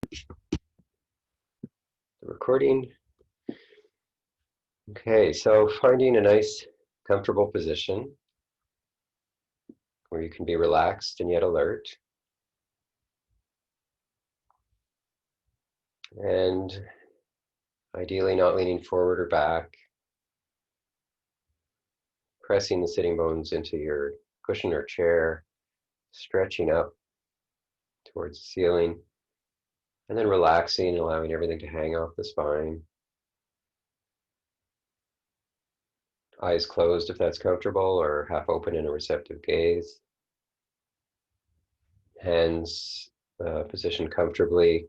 The recording. Okay, so finding a nice, comfortable position where you can be relaxed and yet alert. And ideally not leaning forward or back, pressing the sitting bones into your cushion or chair, stretching up towards the ceiling, and then relaxing, allowing everything to hang off the spine. Eyes closed if that's comfortable, or half open in a receptive gaze. Hands positioned comfortably,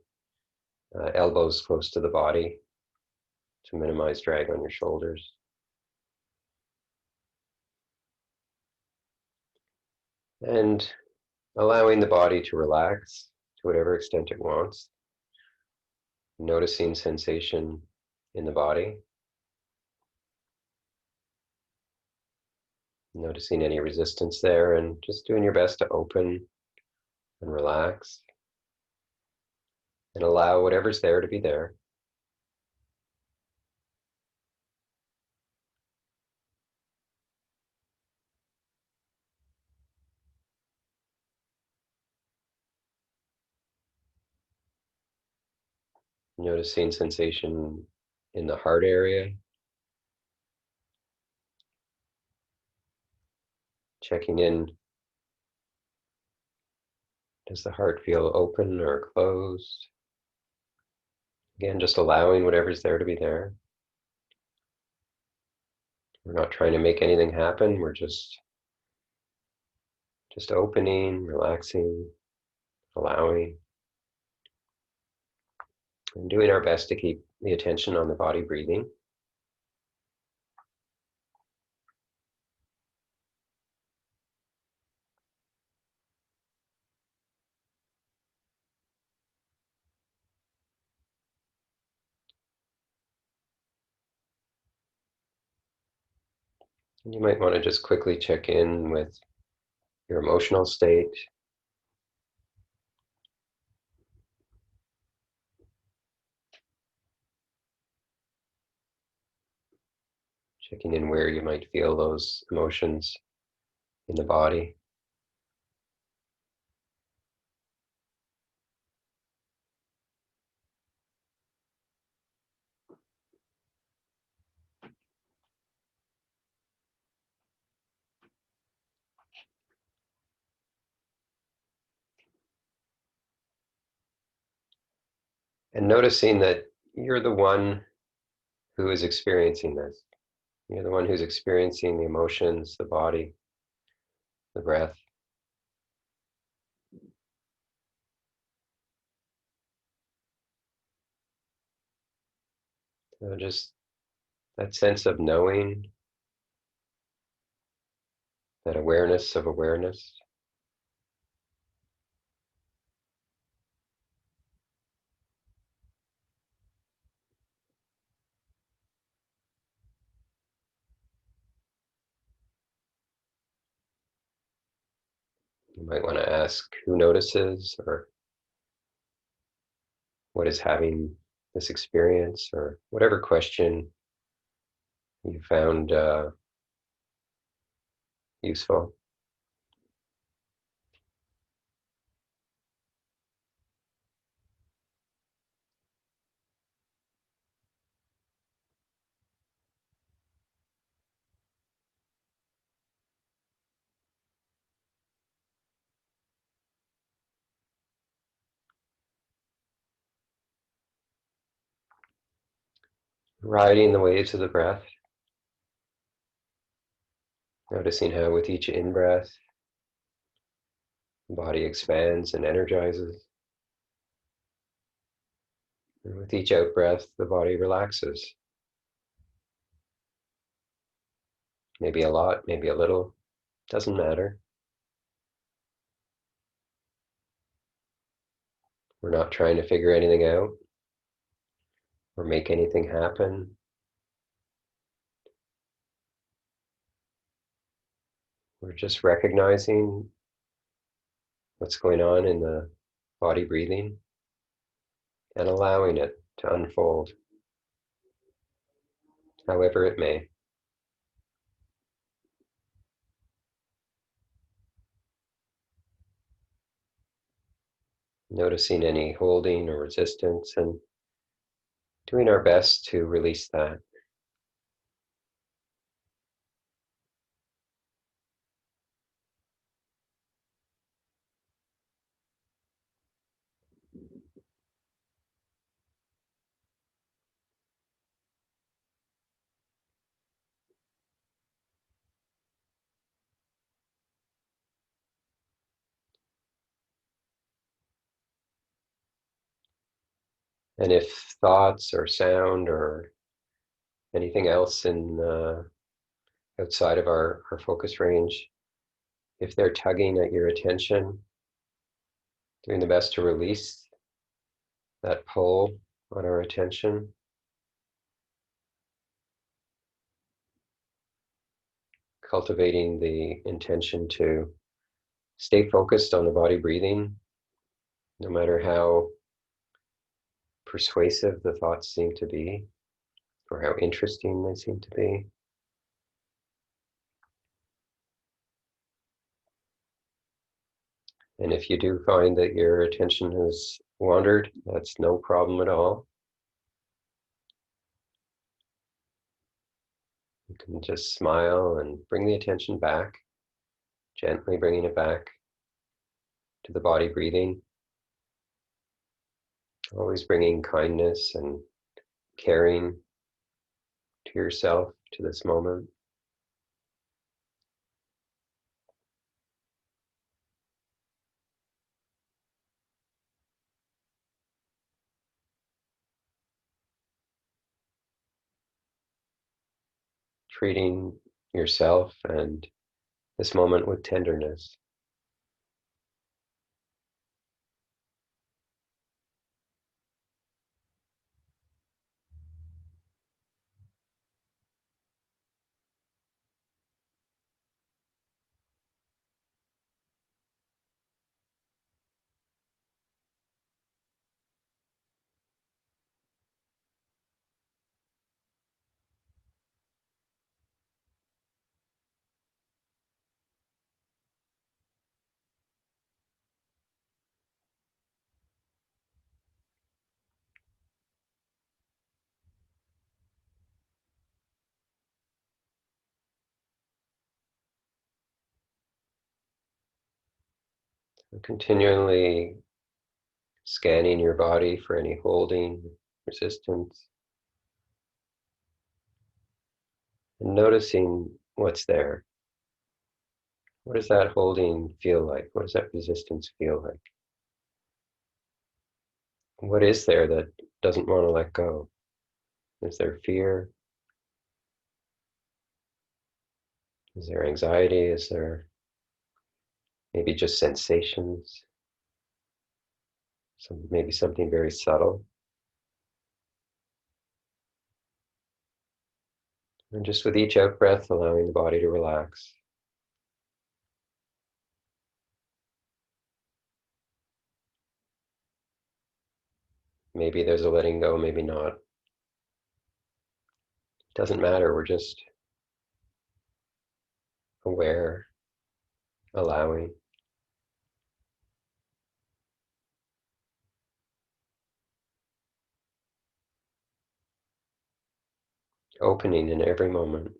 elbows close to the body to minimize drag on your shoulders. And allowing the body to relax to whatever extent it wants. Noticing sensation in the body. Noticing any resistance there, and just doing your best to open and relax and allow whatever's there to be there. Noticing sensation in the heart area. Checking in. Does the heart feel open or closed? Again, just allowing whatever's there to be there. We're not trying to make anything happen. We're just opening, relaxing, allowing, and doing our best to keep the attention on the body breathing. And you might want to just quickly check in with your emotional state. Checking in where you might feel those emotions in the body. And noticing that you're the one who is experiencing this. You're the one who's experiencing the emotions, the body, the breath. So just that sense of knowing, that awareness of awareness. You might want to ask who notices or what is having this experience, or whatever question you found useful. Riding the waves of the breath, noticing how with each in-breath, the body expands and energizes. And with each out-breath, the body relaxes. Maybe a lot, maybe a little, doesn't matter. We're not trying to figure anything out or make anything happen. We're just recognizing what's going on in the body breathing. and allowing it to unfold however it may. Noticing any holding or resistance and doing our best to release that. And if thoughts or sound or anything else in outside of our focus range, if they're tugging at your attention, doing the best to release that pull on our attention, cultivating the intention to stay focused on the body breathing, no matter how persuasive the thoughts seem to be or how interesting they seem to be. And if you do find that your attention has wandered, that's no problem at all. You can just smile and bring the attention back, gently bringing it back to the body breathing, always bringing kindness and caring to yourself, to this moment. Treating yourself and this moment with tenderness. Continually scanning your body for any holding, resistance, and noticing what's there. What does that holding feel like? What does that resistance feel like? What is there that doesn't want to let go? Is there fear? Is there anxiety? Is there maybe just sensations? Maybe something very subtle. And just with each out breath, allowing the body to relax. Maybe there's a letting go, maybe not. It doesn't matter. We're just aware, allowing, opening in every moment.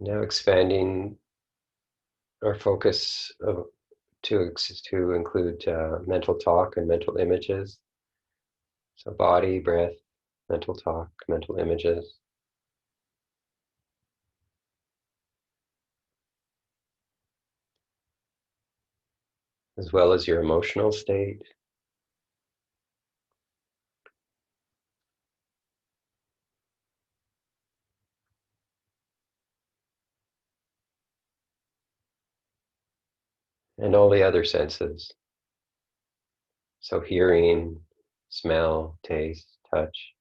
Now expanding our focus to include mental talk and mental images. So body, breath, mental talk, mental images. as well as your emotional state. And all the other senses. So hearing, smell, taste, touch.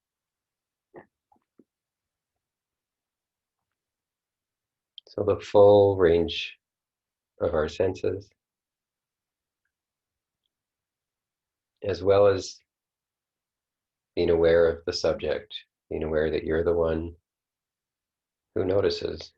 So the full range of our senses, as well as being aware of the subject, being aware that you're the one who notices.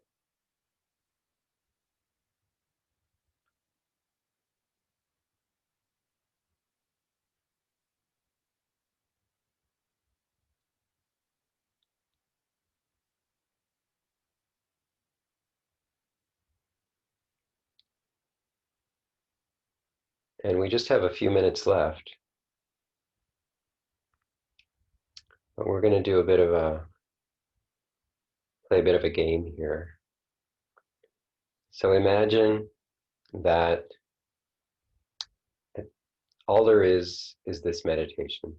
And we just have a few minutes left, but we're going to do play a bit of a game here. So imagine that all there is this meditation.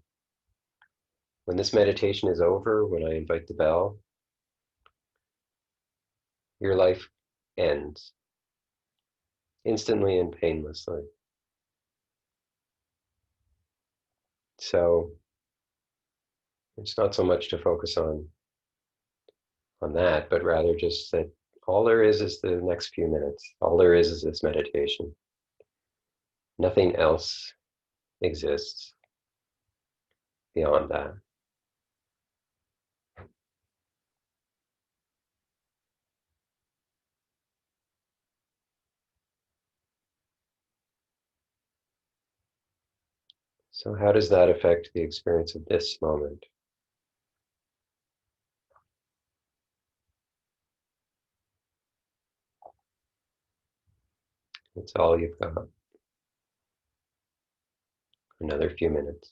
When this meditation is over, when I invite the bell, your life ends instantly and painlessly. So it's not so much to focus on that, but rather just that all there is the next few minutes. All there is this meditation. Nothing else exists beyond that. So how does that affect the experience of this moment? That's all you've got. Another few minutes.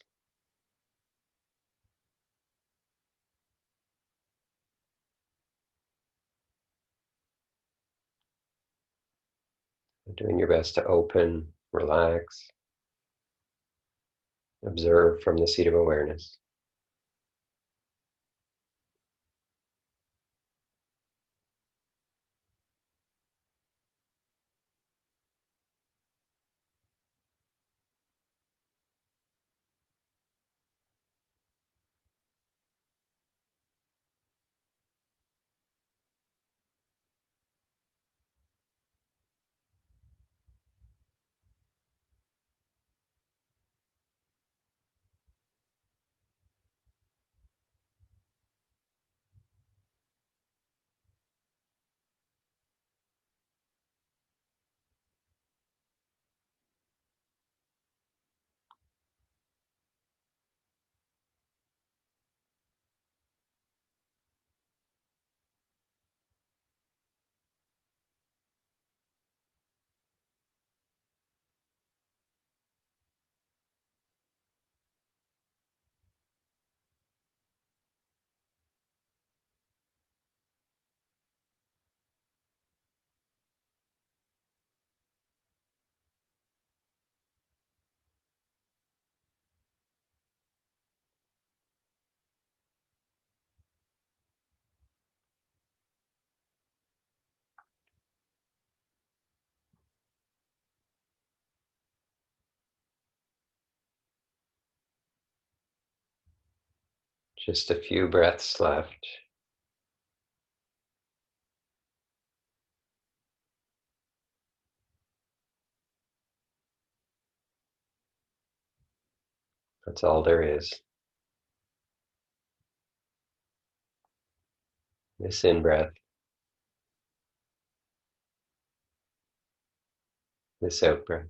Doing your best to open, relax, observe from the seat of awareness. Just a few breaths left. That's all there is. This in breath, this out breath.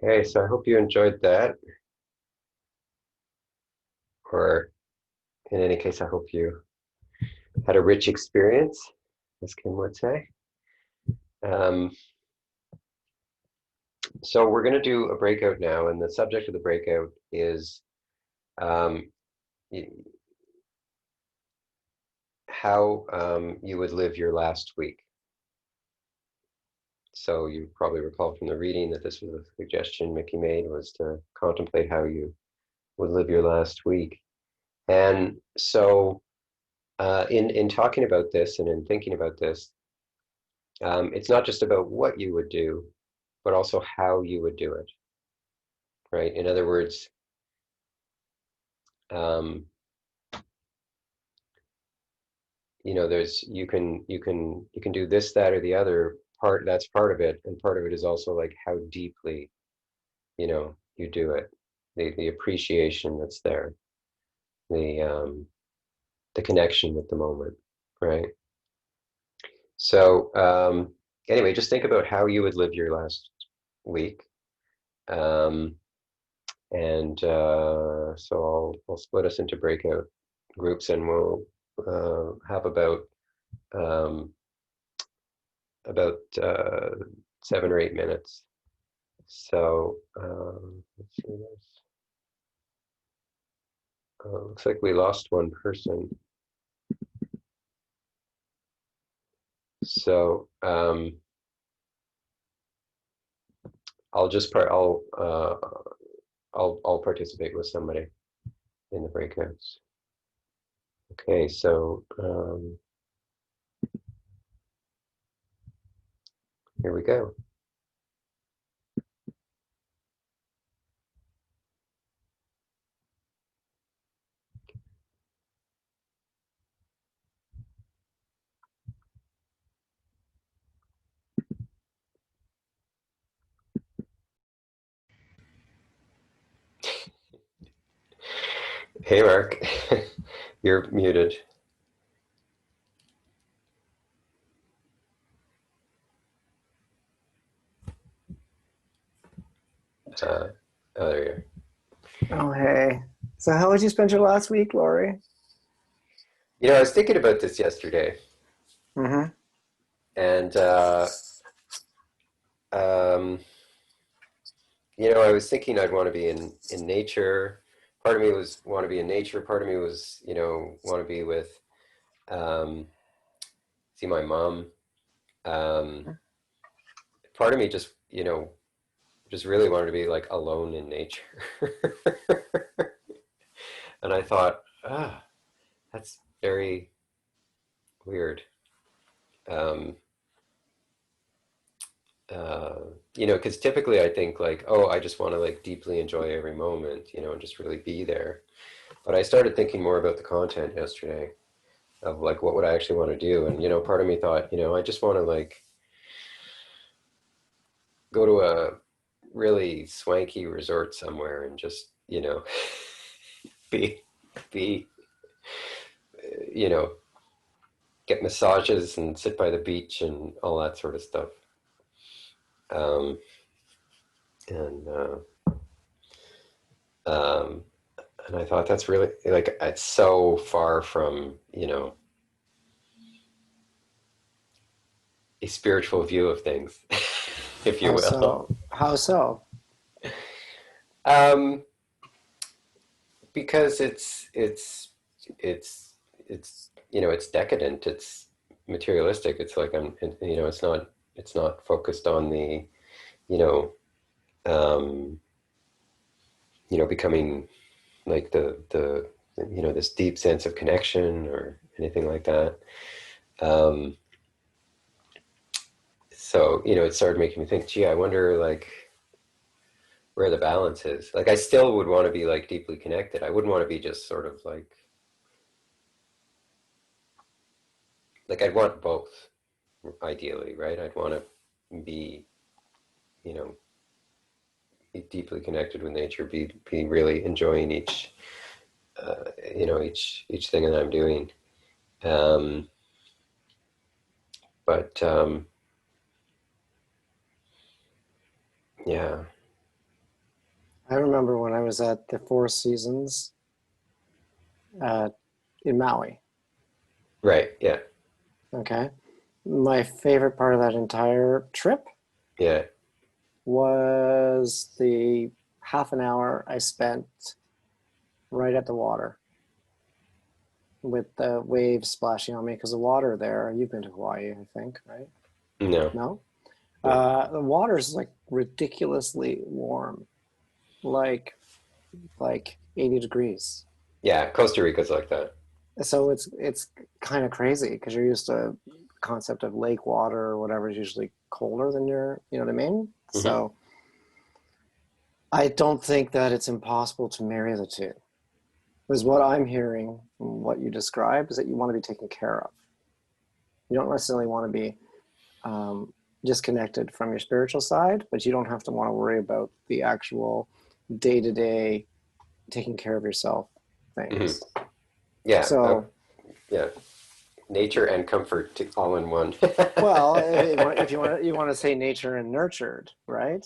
Okay, so I hope you enjoyed that, or in any case, I hope you had a rich experience, as Kim would say. Um, so we're going to do a breakout now, and the subject of the breakout is um, how you would live your last week. So you probably recall from the reading that this was a suggestion Mickey made, was to contemplate how you would live your last week. And so in talking about this and in thinking about this, it's not just about what you would do, but also how you would do it, right? In other words, um, there's you can do this, that, or the other part. That's part of it, and part of it is also like how deeply, you do it, the appreciation that's there, the the connection with the moment, right? So anyway, just think about how you would live your last week. Um, And so I'll split us into breakout groups, and we'll have um, about 7 or 8 minutes. So let's see this. Looks like we lost one person. So I'll just part. I'll participate with somebody in the breakouts. Okay, so here we go. Hey, Mark, you're muted. Uh, oh, there you are. Oh, hey. So how would you spend your last week, Lori? I was thinking about this yesterday, Mm-hmm. and um, I was thinking I'd want to be in nature. Part of me was want to be in nature. Part of me was, want to be with see my mom. Um, Part of me just really wanted to be like alone in nature. And I thought, that's very weird. Um, uh, because typically I think like, oh, I just want to like deeply enjoy every moment, and just really be there. But I started thinking more about the content yesterday of like what would I actually want to do, and part of me thought, I just want to like go to a really swanky resort somewhere and just be be you know get massages and sit by the beach and all that sort of stuff. Um, and um, and I thought that's really like it's so far from a spiritual view of things, if you How will. so? How so? Um, because it's decadent. It's materialistic. It's like it's not focused on the you know um, becoming like the this deep sense of connection or anything like that. Um, so it started making me think, gee, I wonder like where the balance is. Like I still would want to be like deeply connected. I wouldn't want to be just sort of like I'd want both ideally, right? I'd want to be, you know, be deeply connected with nature, be really enjoying each thing that I'm doing. Um, but yeah, I remember when I was at the Four Seasons uh, in Maui. Right. Yeah. Okay. My favorite part of that entire trip Yeah. was the half an hour I spent right at the water with the waves splashing on me because the water there, you've been to Hawaii, I think, right? No. No? No. The water is like ridiculously warm, like like 80 degrees. Yeah. Costa Rica's like that. So it's kind of crazy because you're used to the concept of lake water or whatever is usually colder than your, you know what I mean? Hmm. So I don't think that it's impossible to marry the two. Because what I'm hearing from what you described is that you want to be taken care of. You don't necessarily want to be um, disconnected from your spiritual side, but you don't have to want to worry about the actual day to day taking care of yourself Hmm. things. Yeah. So, Yeah. Nature and comfort all in one. well, if you want to say nature and nurtured, right?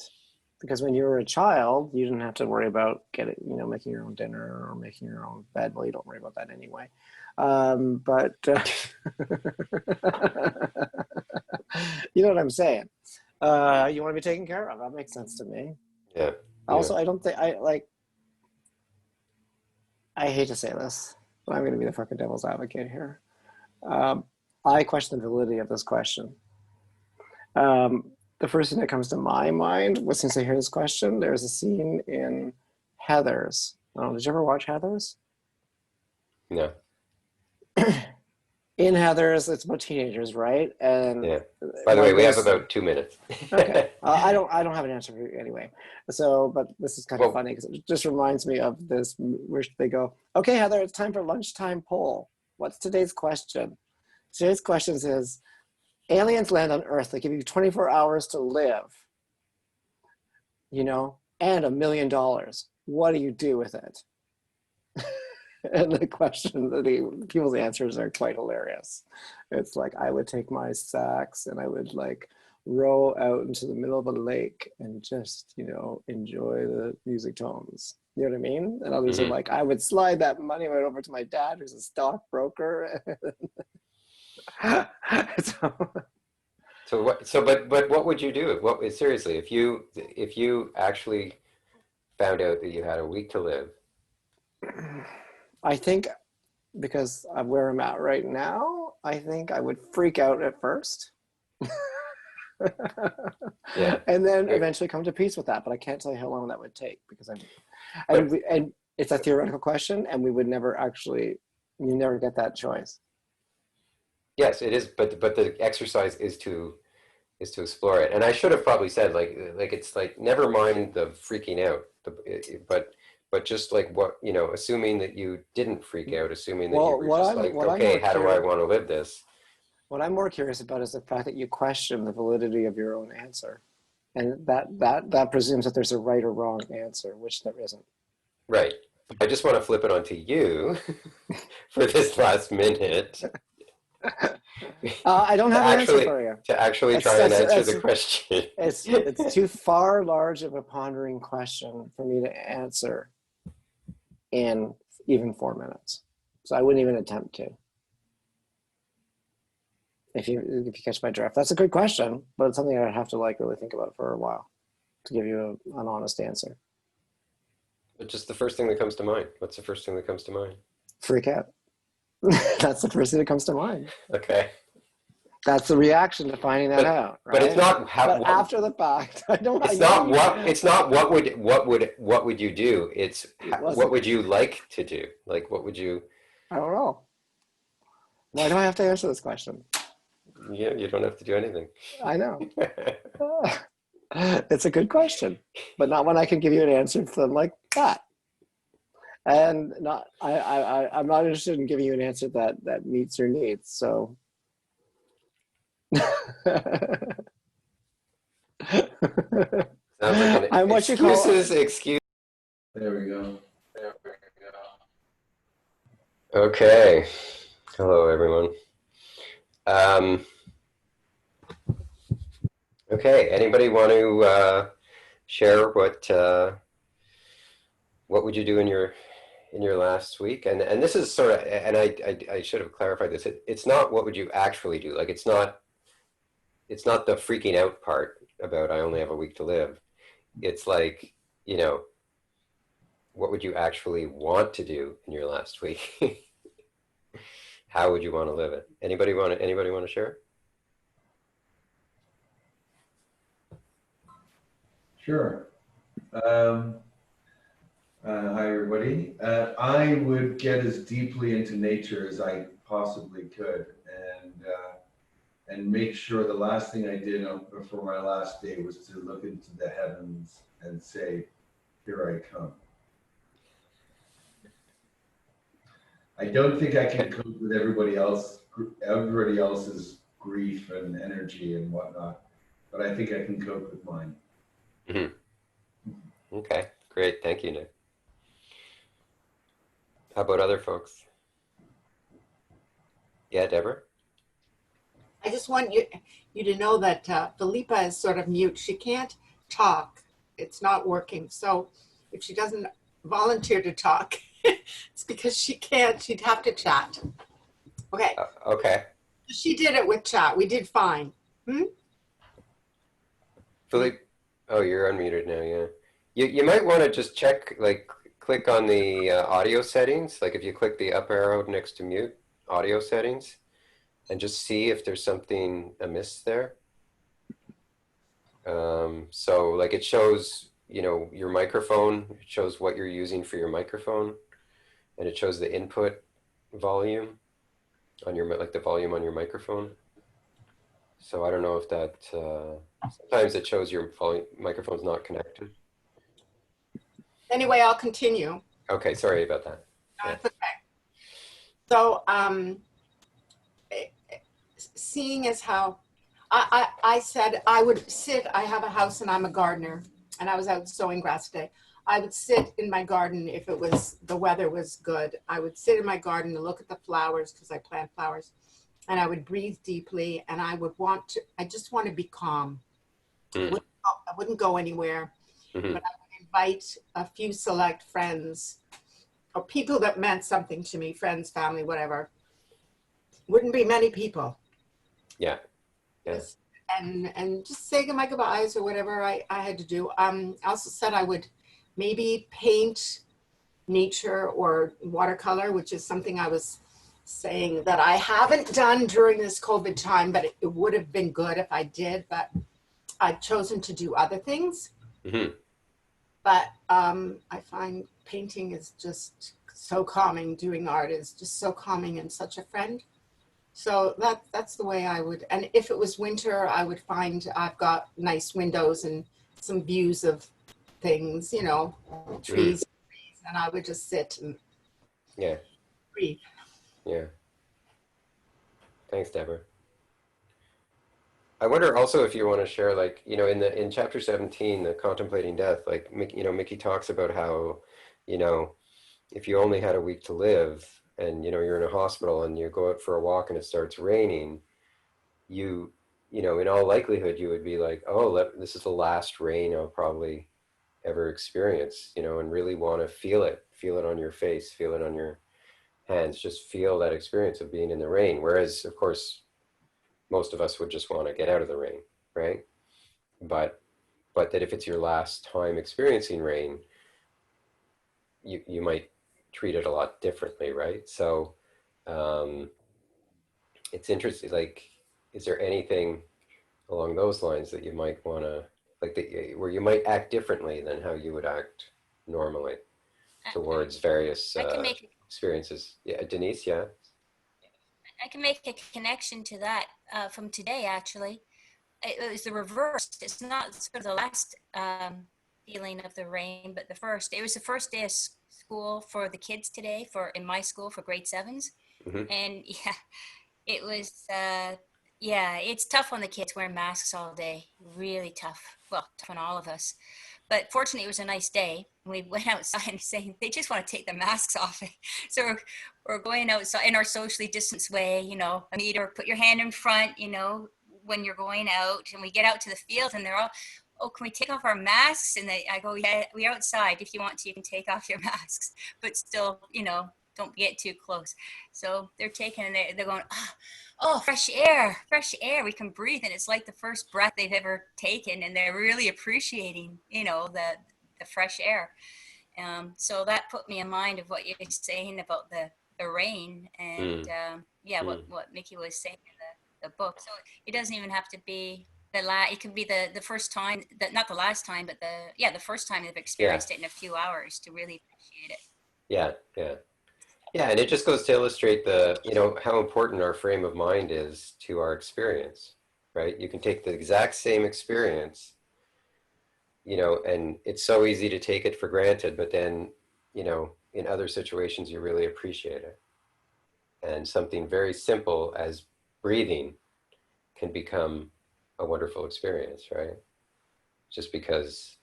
Because when you were a child, you didn't have to worry about making your own dinner or making your own bed. Well, you don't worry about that anyway. But you know what I'm saying. You want to be taken care of. That makes sense to me. Yeah. Yeah. Also, I don't think I like. I hate to say this, but I'm going to be the fucking devil's advocate here. Um, I question the validity of this question. The first thing that comes to my mind was, since I hear this question, there's a scene in Heathers. Oh, did you ever watch Heathers? No. In Heathers, it's about teenagers, right? And Yeah. By the way, one we have goes, about 2 minutes. okay. I don't have an answer for you anyway. So, but this is kind of Well, funny because it just reminds me of this where they go, okay, Heather, it's time for lunchtime poll. What's today's question? Today's question is, aliens land on Earth. They give you 24 hours to live, and $1 million. What do you do with it? And the question, people's answers are quite hilarious. It's like, I would take my sacks and I would like row out into the middle of a lake and just, enjoy the music tones. You know what I mean? And others are mhm. like, I would slide that money right over to my dad, who's a stockbroker. So, So what? But what would you do? What seriously? If you actually found out that you had a week to live? I think because of where I'm at right now, I think I would freak out at first. Yeah. And then I, eventually come to peace with that. But I can't tell you how long that would take because but and it's a theoretical question, and we would never actually, you never get that choice. yes, it is. But the exercise is to explore it. And I should have probably said like it's like never mind the freaking out, but just like what assuming that you didn't freak out, assuming that you Well, were just like, okay, how do I want to live this? what I'm more curious about is the fact that you question the validity of your own answer, and that presumes that there's a right or wrong answer, which there isn't. Right. I just want to flip it onto you for this last minute I don't to have an answer actually for you. to actually That's try and that's answer that's the question. it's too far large of a pondering question for me to answer in even 4 minutes. So I wouldn't even attempt to. If you catch my drift, that's a good question, but it's something I'd have to like really think about for a while to give you an honest answer. But just the first thing that comes to mind. What's the first thing that comes to mind? Freak out. That's the first thing that comes to mind. Okay. That's the reaction to finding that But out, but it's right? not how But what after the fact, I don't. I it's know not you. what would you do? It's It what wasn't. would you like to do? Like what would you? I don't know. Why do I have to answer this question? Yeah, you don't have to do anything. I know. It's a good question, but not one I can give you an answer from like that. And not I'm not interested in giving you an answer that meets your needs. So Sounds like an I'm what you call. excuse. There we go. Okay. Hello, everyone. Um, okay. Anybody want to share what what would you do in your last week? And this is sort of, and I should have clarified this. It's not what would you actually do. Like it's not the freaking out part about I only have a week to live. It's like, you know, what would you actually want to do in your last week? How would you want to live it? Anybody want to share? Sure. Hi, everybody. I would get as deeply into nature as I possibly could, and make sure the last thing I did before my last day was to look into the heavens and say, "Here I come." I don't think I can cope with everybody else's grief and energy and whatnot, but I think I can cope with mine. Mm-hmm. Okay, great. Thank you, Nick. How about other folks? Yeah, Deborah? I just want you to know that Philippa is sort of mute. She can't talk. It's not working. So if she doesn't volunteer to talk, it's because she can't. She'd have to chat. Okay. Okay. She did it with chat. We did fine. Philippe, oh, you're unmuted now, yeah. You might want to just check, like, click on the audio settings. Like if you click the up arrow next to mute, audio settings, and just see if there's something amiss there. So like it shows, you know, your microphone, it shows what you're using for your microphone, and it shows the input volume on your, like the volume on your microphone. So I don't know if that, sometimes it shows your microphone's not connected. Anyway, I'll continue. Okay, sorry about that. That's okay. So seeing as how I said I would sit, I have a house and I'm a gardener, and I was out sowing grass today. I would sit in my garden if it was, the weather was good. I would sit in my garden and look at the flowers because I plant flowers, and I would breathe deeply, and I just want to be calm. I wouldn't go anywhere, but I would invite a few select friends or people that meant something to me, friends, family, whatever. Wouldn't be many people. Yeah. Yeah. And just say my goodbyes or whatever I had to do. I also said I would maybe paint nature or watercolor, which is something I was saying that I haven't done during this COVID time, but it would have been good if I did, but I've chosen to do other things. Mm-hmm. But I find painting is just so calming. Doing art is just so calming and such a friend. So that's the way I would. And if it was winter, I would find I've got nice windows and some views of things, you know, trees, and I would just sit and breathe. Yeah. Thanks, Deborah. I wonder also if you want to share, like, you know, in chapter 17, the contemplating death, like, you know, Mickey talks about how, you know, if you only had a week to live and, you know, you're in a hospital and you go out for a walk and it starts raining, you know, in all likelihood, you would be like, oh, this is the last rain I'll probably ever experience, you know, and really want to feel it on your face, feel it on your hands, just feel that experience of being in the rain. Whereas, of course, most of us would just want to get out of the rain, right? But that if it's your last time experiencing rain, you might treat it a lot differently, right? So it's interesting, like, is there anything along those lines that you might want to, like, where you might act differently than how you would act normally towards various experiences? Yeah, Denise, yeah? I can make a connection to that from today, actually. It was the reverse. It's not sort of the last feeling of the rain, but the first. It was the first day of school for the kids today, in my school for grade 7s. And yeah, it was, it's tough on the kids wearing masks all day. Really tough. Well, tough on all of us. But fortunately, it was a nice day. We went outside and saying they just want to take the masks off. So we're going outside in our socially distanced way, you know, a meter, put your hand in front, you know, when you're going out. And we get out to the field and they're all, oh, can we take off our masks? And I go, yeah, we're outside. If you want to, you can take off your masks, but still, don't get too close. So they're taking, and they're going, oh, fresh air, we can breathe. And it's like the first breath they've ever taken. And they're really appreciating, the fresh air. So that put me in mind of what you're saying about the rain and what Mickey was saying in the book. So it doesn't even have to be it can be the first time, that not the last time, but the first time they've experienced it in a few hours to really appreciate it. Yeah, and it just goes to illustrate how important our frame of mind is to our experience, right? You can take the exact same experience, and it's so easy to take it for granted, but then, in other situations, you really appreciate it. And something very simple as breathing can become a wonderful experience, right? Just because,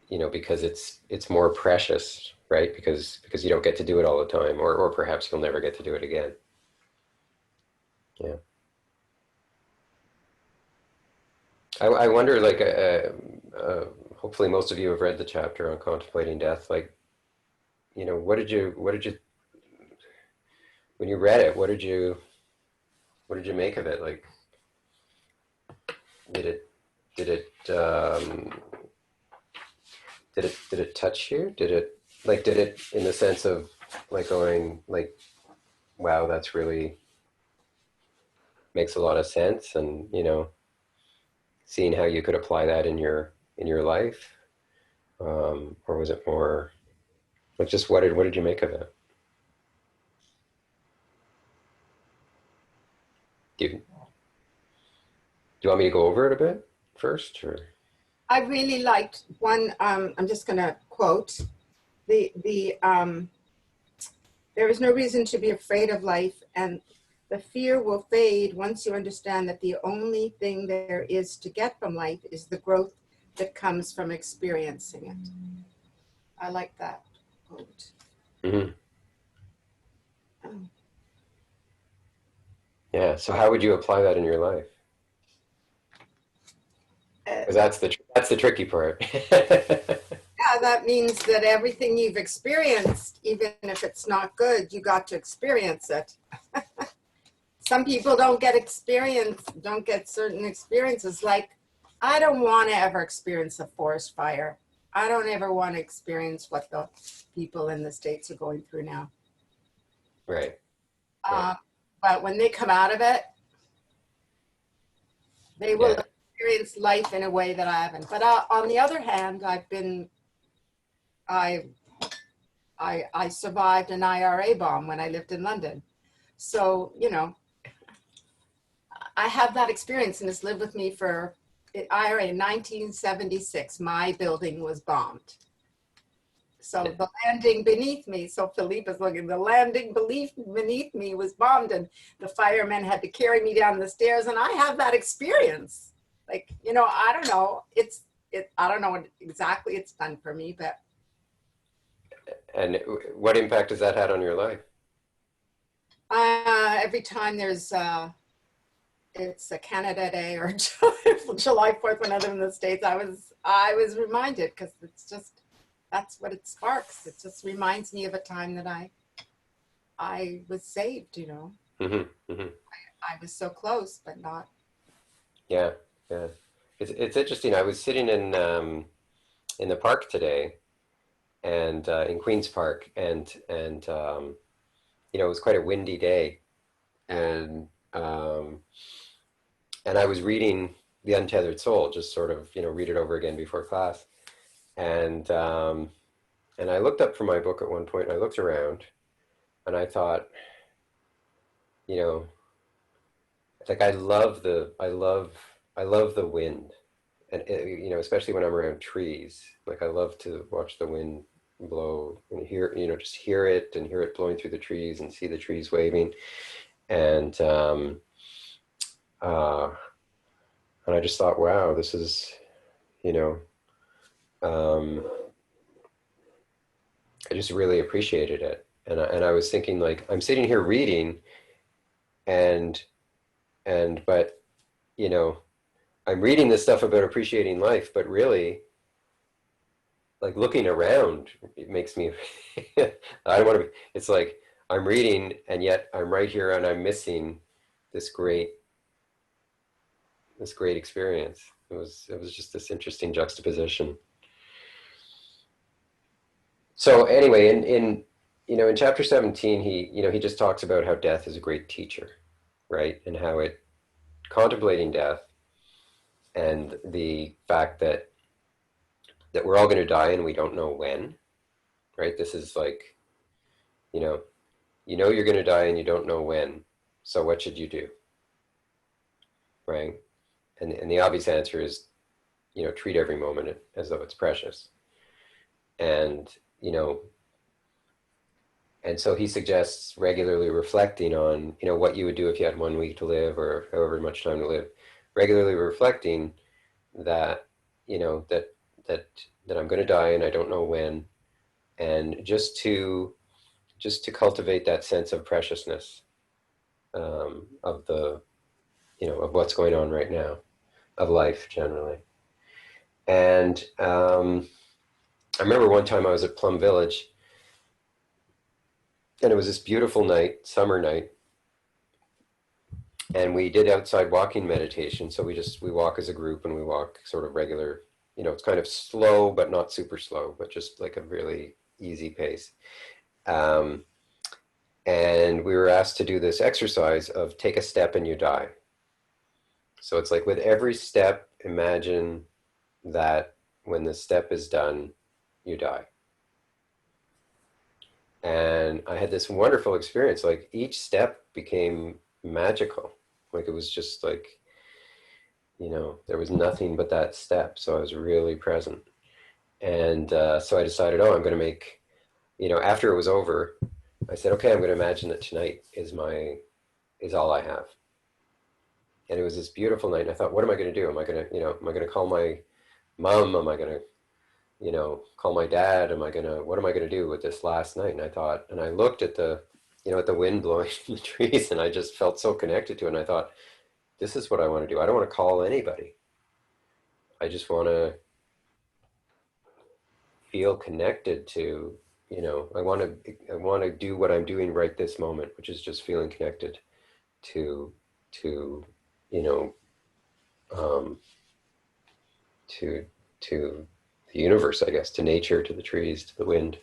because it's more precious, right? Because you don't get to do it all the time, or perhaps you'll never get to do it again. Yeah. I wonder, like, hopefully most of you have read the chapter on contemplating death. Like, what did you, when you read it, what did you make of it? Like, did it touch you? Did it in the sense of like going like, wow, that's really makes a lot of sense, and seeing how you could apply that in your life, or was it more like just what did you make of it? Do you want me to go over it a bit first, or? I really liked one. I'm just going to quote the there is no reason to be afraid of life, and the fear will fade once you understand that the only thing there is to get from life is the growth that comes from experiencing it. I like that quote. Mm-hmm. Yeah. So how would you apply that in your life? Because that's the tricky part. Yeah, that means that everything you've experienced, even if it's not good, you got to experience it. Some people don't get certain experiences. Like, I don't want to ever experience a forest fire. I don't ever want to experience what the people in the States are going through now. Right. But when they come out of it, they will experience life in a way that I haven't. But on the other hand, I survived an IRA bomb when I lived in London. So, I have that experience, and it's lived with me for IRA in 1976. My building was bombed. So the landing beneath me, so Philippe is looking, the landing beneath me was bombed, and the firemen had to carry me down the stairs, and I have that experience. Like, I don't know. I don't know what exactly it's done for me, but. And what impact has that had on your life? Every time there's it's a Canada Day or July 4th when I live in the States, I was reminded, because it's just, that's what it sparks. It just reminds me of a time that I was saved, Mm-hmm, mm-hmm. I was so close, but not. Yeah. It's interesting. I was sitting in the park today, and in Queen's Park, and it was quite a windy day, and I was reading The Untethered Soul, just sort of read it over again before class, and I looked up from my book at one point, and I looked around, and I thought, like, I love the wind, and especially when I'm around trees. Like, I love to watch the wind blow and hear, just hear it blowing through the trees and see the trees waving, and I just thought, wow, this is, I just really appreciated it, and I was thinking, like, I'm sitting here reading, but I'm reading this stuff about appreciating life, but really, like looking around, it makes me, I don't want to be, it's like I'm reading and yet I'm right here and I'm missing this great, experience. It was just this interesting juxtaposition. So anyway, in chapter 17, he just talks about how death is a great teacher, right? And how contemplating death and the fact that we're all going to die and we don't know when, right? This is like, you know, you're going to die and you don't know when. So what should you do, right? And the obvious answer is, treat every moment as though it's precious. And, and so he suggests regularly reflecting on, what you would do if you had 1 week to live or however much time to live, regularly reflecting that, that I'm going to die and I don't know when, and just to cultivate that sense of preciousness, of the, of what's going on right now, of life generally. And I remember one time I was at Plum Village, and it was this beautiful night, summer night, and we did outside walking meditation. So we walk as a group, and we walk sort of regular, it's kind of slow, but not super slow, but just like a really easy pace. And we were asked to do this exercise of take a step and you die. So it's like with every step, imagine that when the step is done, you die. And I had this wonderful experience. Like each step became magical. Like it was just like, there was nothing but that step. So I was really present. And so I decided, I'm going to make, after it was over, I said, okay, I'm going to imagine that tonight is all I have. And it was this beautiful night. And I thought, what am I going to do? Am I going to, am I going to call my mom? Am I going to, call my dad? What am I going to do with this last night? And I thought, and I looked at the, at the wind blowing in the trees, and I just felt so connected to it. And I thought, this is what I want to do. I don't want to call anybody. I just want to feel connected to, I want to do what I'm doing right this moment, which is just feeling connected to, um, to the universe, I guess, to nature, to the trees, to the wind.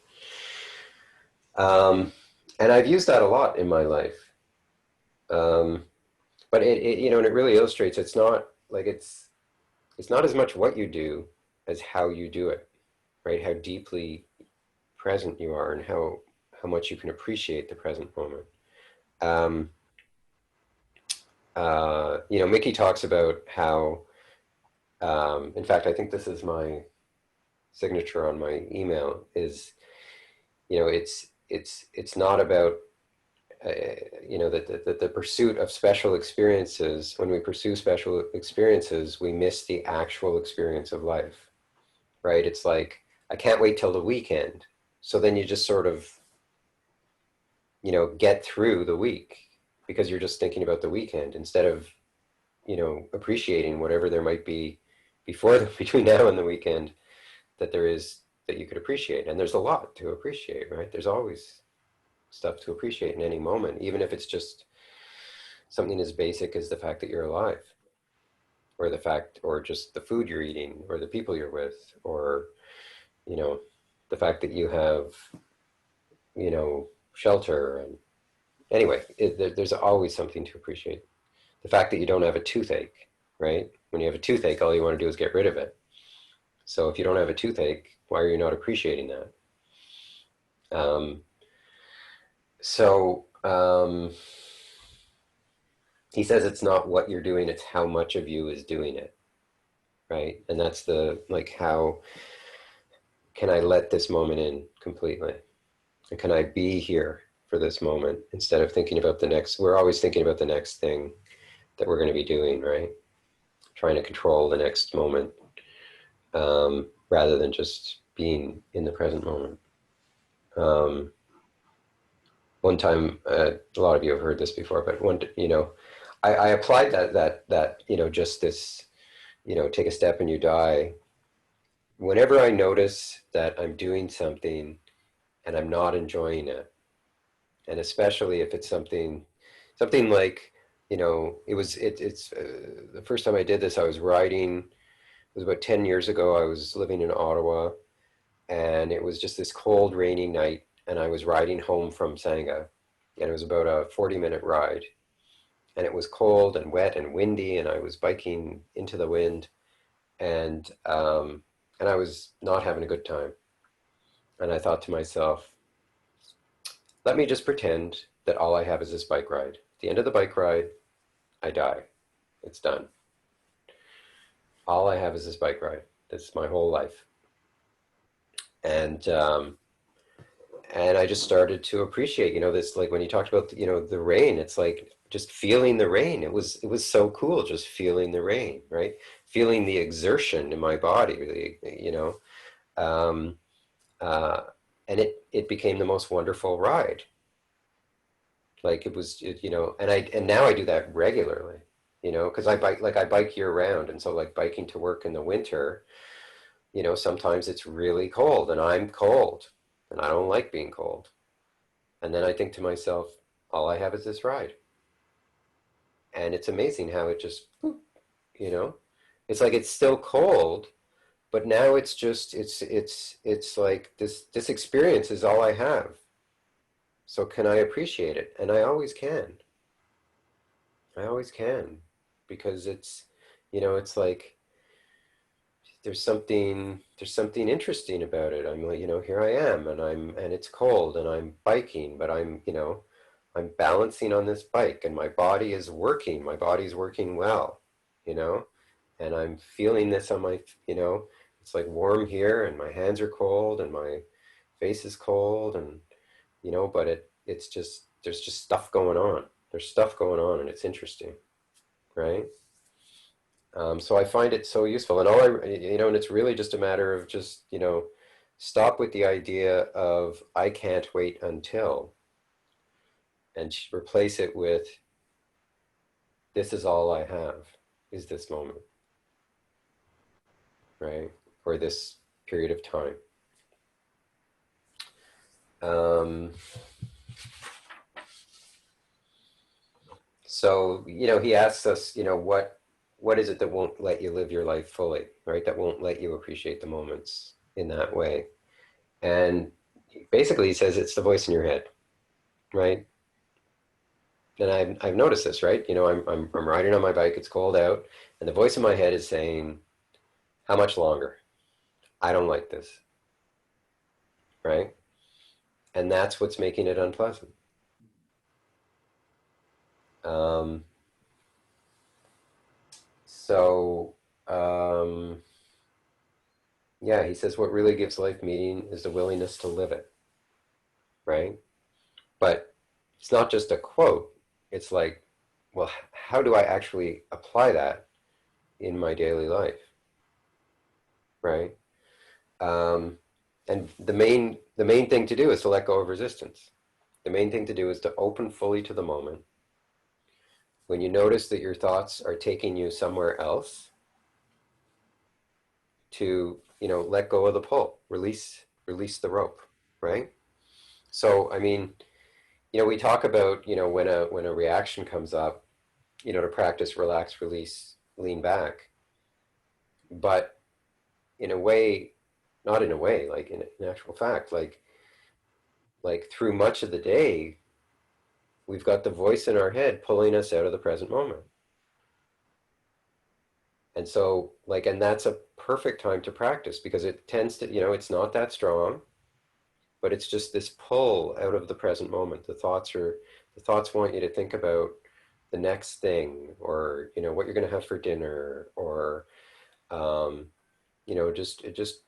And I've used that a lot in my life. But and it really illustrates, it's not like, it's not as much what you do as how you do it, right? How deeply present you are and how much you can appreciate the present moment. Mickey talks about how, in fact, I think this is my signature on my email, is, it's not about, the pursuit of special experiences. When we pursue special experiences, we miss the actual experience of life, right? It's like, I can't wait till the weekend. So then you just sort of, get through the week because you're just thinking about the weekend instead of, appreciating whatever there might be between now and the weekend that you could appreciate. And there's a lot to appreciate, right? There's always stuff to appreciate in any moment, even if it's just something as basic as the fact that you're alive, or just the food you're eating, or the people you're with, or, the fact that you have, shelter. And anyway, there's always something to appreciate. The fact that you don't have a toothache, right? When you have a toothache, all you want to do is get rid of it. So if you don't have a toothache, why are you not appreciating that? He says it's not what you're doing, it's how much of you is doing it, right? And that's how can I let this moment in completely? And can I be here for this moment instead of thinking about the next? We're always thinking about the next thing that we're going to be doing, right? Trying to control the next moment, rather than just being in the present moment. One time, a lot of you have heard this before, but I applied that just this take a step and you die. Whenever I notice that I'm doing something and I'm not enjoying it, and especially if it's something like, it's the first time I did this, I was riding, it was about 10 years ago. I was living in Ottawa, and it was just this cold, rainy night, and I was riding home from Sangha, and it was about a 40-minute ride, and it was cold and wet and windy, and I was biking into the wind, and I was not having a good time. And I thought to myself, let me just pretend that all I have is this bike ride. At the end of the bike ride, I die. It's done. All I have is this bike ride. That's my whole life. And I just started to appreciate, this, like when you talked about, the rain, it's like just feeling the rain. It was so cool just feeling the rain, right? Feeling the exertion in my body, really, um, uh, and it became the most wonderful ride. Like and now I do that regularly, because I bike year round. And so like biking to work in the winter, sometimes it's really cold and I'm cold and I don't like being cold. And then I think to myself, all I have is this ride. And it's amazing how it just, boop, you know, it's like it's still cold, but now it's like this experience is all I have. So can I appreciate it? And I always can. I always can, because it's like there's something interesting about it. I'm like, here I am, and it's cold and I'm biking, but I'm balancing on this bike and my body is working. My body's working well, you know, and I'm feeling this on my, it's like warm here and my hands are cold and my face is cold, and but it's just, there's just stuff going on. There's stuff going on, and it's interesting, right? So I find it so useful, and and it's really just a matter of just, stop with the idea of I can't wait until, and replace it with this is all I have, is this moment, right? Or this period of time. So, he asks us, what is it that won't let you live your life fully, right? That won't let you appreciate the moments in that way. And basically he says it's the voice in your head, right? And I've noticed this, right? I'm riding on my bike, it's cold out, and the voice in my head is saying, how much longer? I don't like this, right? And that's what's making it unpleasant. Um, so, yeah, he says what really gives life meaning is the willingness to live it, right? But it's not just a quote. It's like, well, how do I actually apply that in my daily life, right? And the main thing to do is to let go of resistance. The main thing to do is to open fully to the moment. When you notice that your thoughts are taking you somewhere else, to let go of the pull, release the rope, right? So I mean, we talk about when a reaction comes up, to practice relax, release, lean back. But in a way, not in a way, like in actual fact, like through much of the day, we've got the voice in our head pulling us out of the present moment. And so and that's a perfect time to practice, because it tends to, it's not that strong, but it's just this pull out of the present moment. The thoughts want you to think about the next thing, or what you're going to have for dinner, or just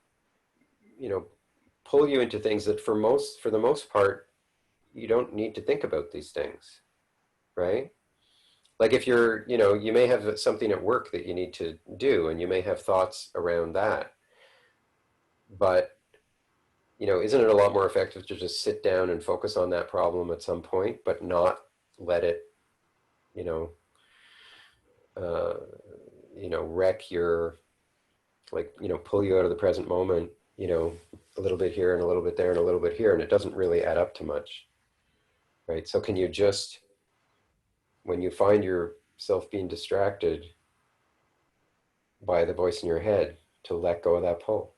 pull you into things that for the most part, you don't need to think about these things, right? Like if you may have something at work that you need to do, and you may have thoughts around that, but isn't it a lot more effective to just sit down and focus on that problem at some point, but not let it, you know, uh, wreck your, like, pull you out of the present moment, a little bit here and a little bit there and a little bit here, and it doesn't really add up to much, right? So can you just, when you find yourself being distracted by the voice in your head, to let go of that pull,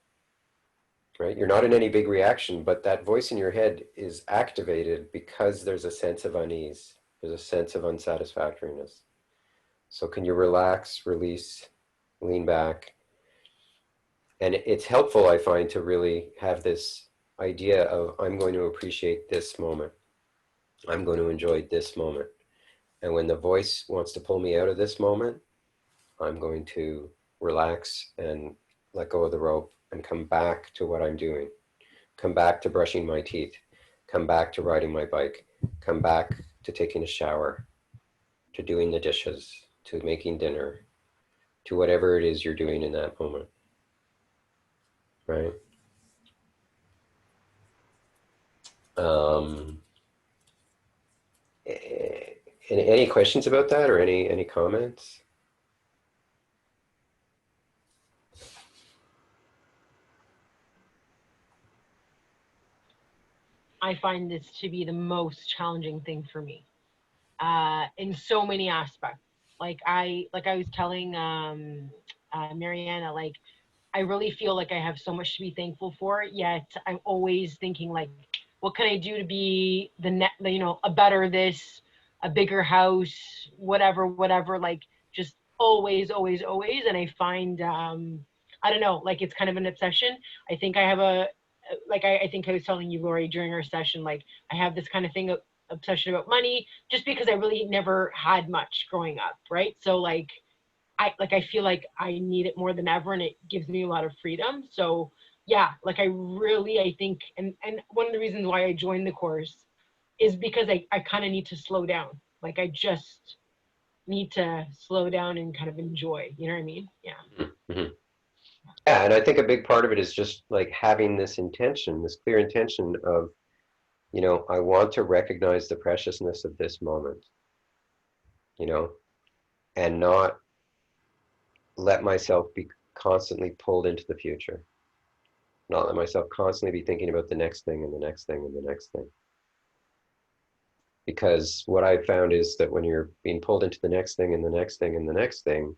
right? You're not in any big reaction, but that voice in your head is activated because there's a sense of unease, there's a sense of unsatisfactoriness. So can you relax, release, lean back? And it's helpful, I find, to really have this idea of, I'm going to appreciate this moment. I'm going to enjoy this moment. And when the voice wants to pull me out of this moment, I'm going to relax and let go of the rope and come back to what I'm doing. Come back to brushing my teeth. Come back to riding my bike. Come back to taking a shower, to doing the dishes, to making dinner, to whatever it is you're doing in that moment. Right? Any questions about that, or any comments? I find this to be the most challenging thing for me, in so many aspects. Like I was telling Mariana, like I really feel like I have so much to be thankful for. Yet I'm always thinking, like, what can I do to be a better this, a bigger house, whatever. Like just always. And I find I don't know, like it's kind of an obsession. I think I have I think I was telling you, Lori, during our session, like I have this kind of thing, obsession about money, just because I really never had much growing up, right? So I feel like I need it more than ever, and it gives me a lot of freedom. So yeah, like I think, and one of the reasons why I joined the course is because I kind of need to slow down. Like I just need to slow down and kind of enjoy. You know what I mean? Yeah. Mm-hmm. Yeah, and I think a big part of it is just like having this intention, this clear intention of, I want to recognize the preciousness of this moment, and not let myself be constantly pulled into the future, not let myself constantly be thinking about the next thing and the next thing and the next thing. Because what I've found is that when you're being pulled into the next thing and the next thing and the next thing,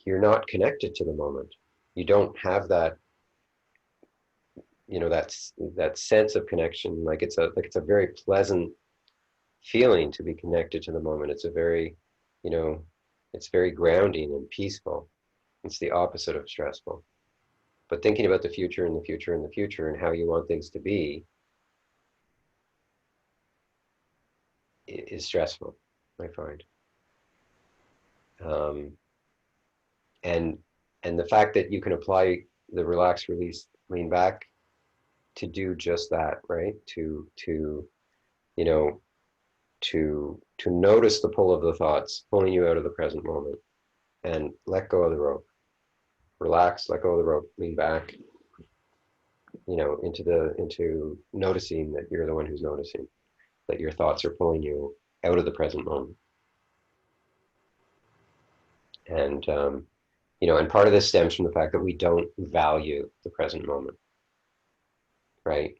you're not connected to the moment. You don't have that, that sense of connection. Like it's a very pleasant feeling to be connected to the moment. It's a very, it's very grounding and peaceful. It's the opposite of stressful. But thinking about the future and the future and the future and how you want things to be is stressful, I find. And the fact that you can apply the relax, release, lean back to do just that, right? To notice the pull of the thoughts pulling you out of the present moment, and let go of the rope. Relax, let go of the rope, lean back, into noticing that you're the one who's noticing, that your thoughts are pulling you out of the present moment. And and part of this stems from the fact that we don't value the present moment, right?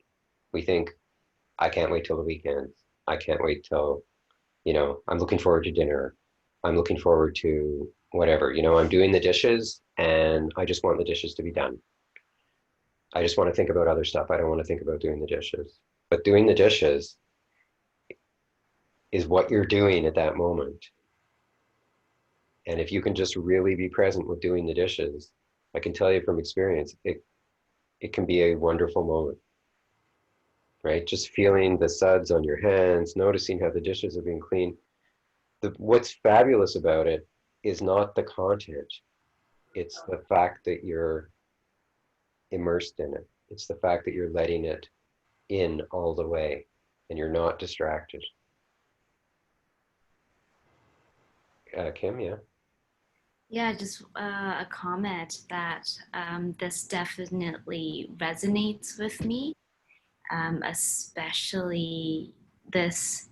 We think, I can't wait till the weekend. I can't wait till, I'm looking forward to dinner. I'm looking forward to whatever, I'm doing the dishes and I just want the dishes to be done. I just want to think about other stuff. I don't want to think about doing the dishes. But doing the dishes is what you're doing at that moment. And if you can just really be present with doing the dishes, I can tell you from experience, it can be a wonderful moment, right? Just feeling the suds on your hands, noticing how the dishes are being cleaned. What's fabulous about it is not the content. It's the fact that you're immersed in it. It's the fact that you're letting it in all the way and you're not distracted. Kim, yeah? Yeah, just a comment that this definitely resonates with me, especially this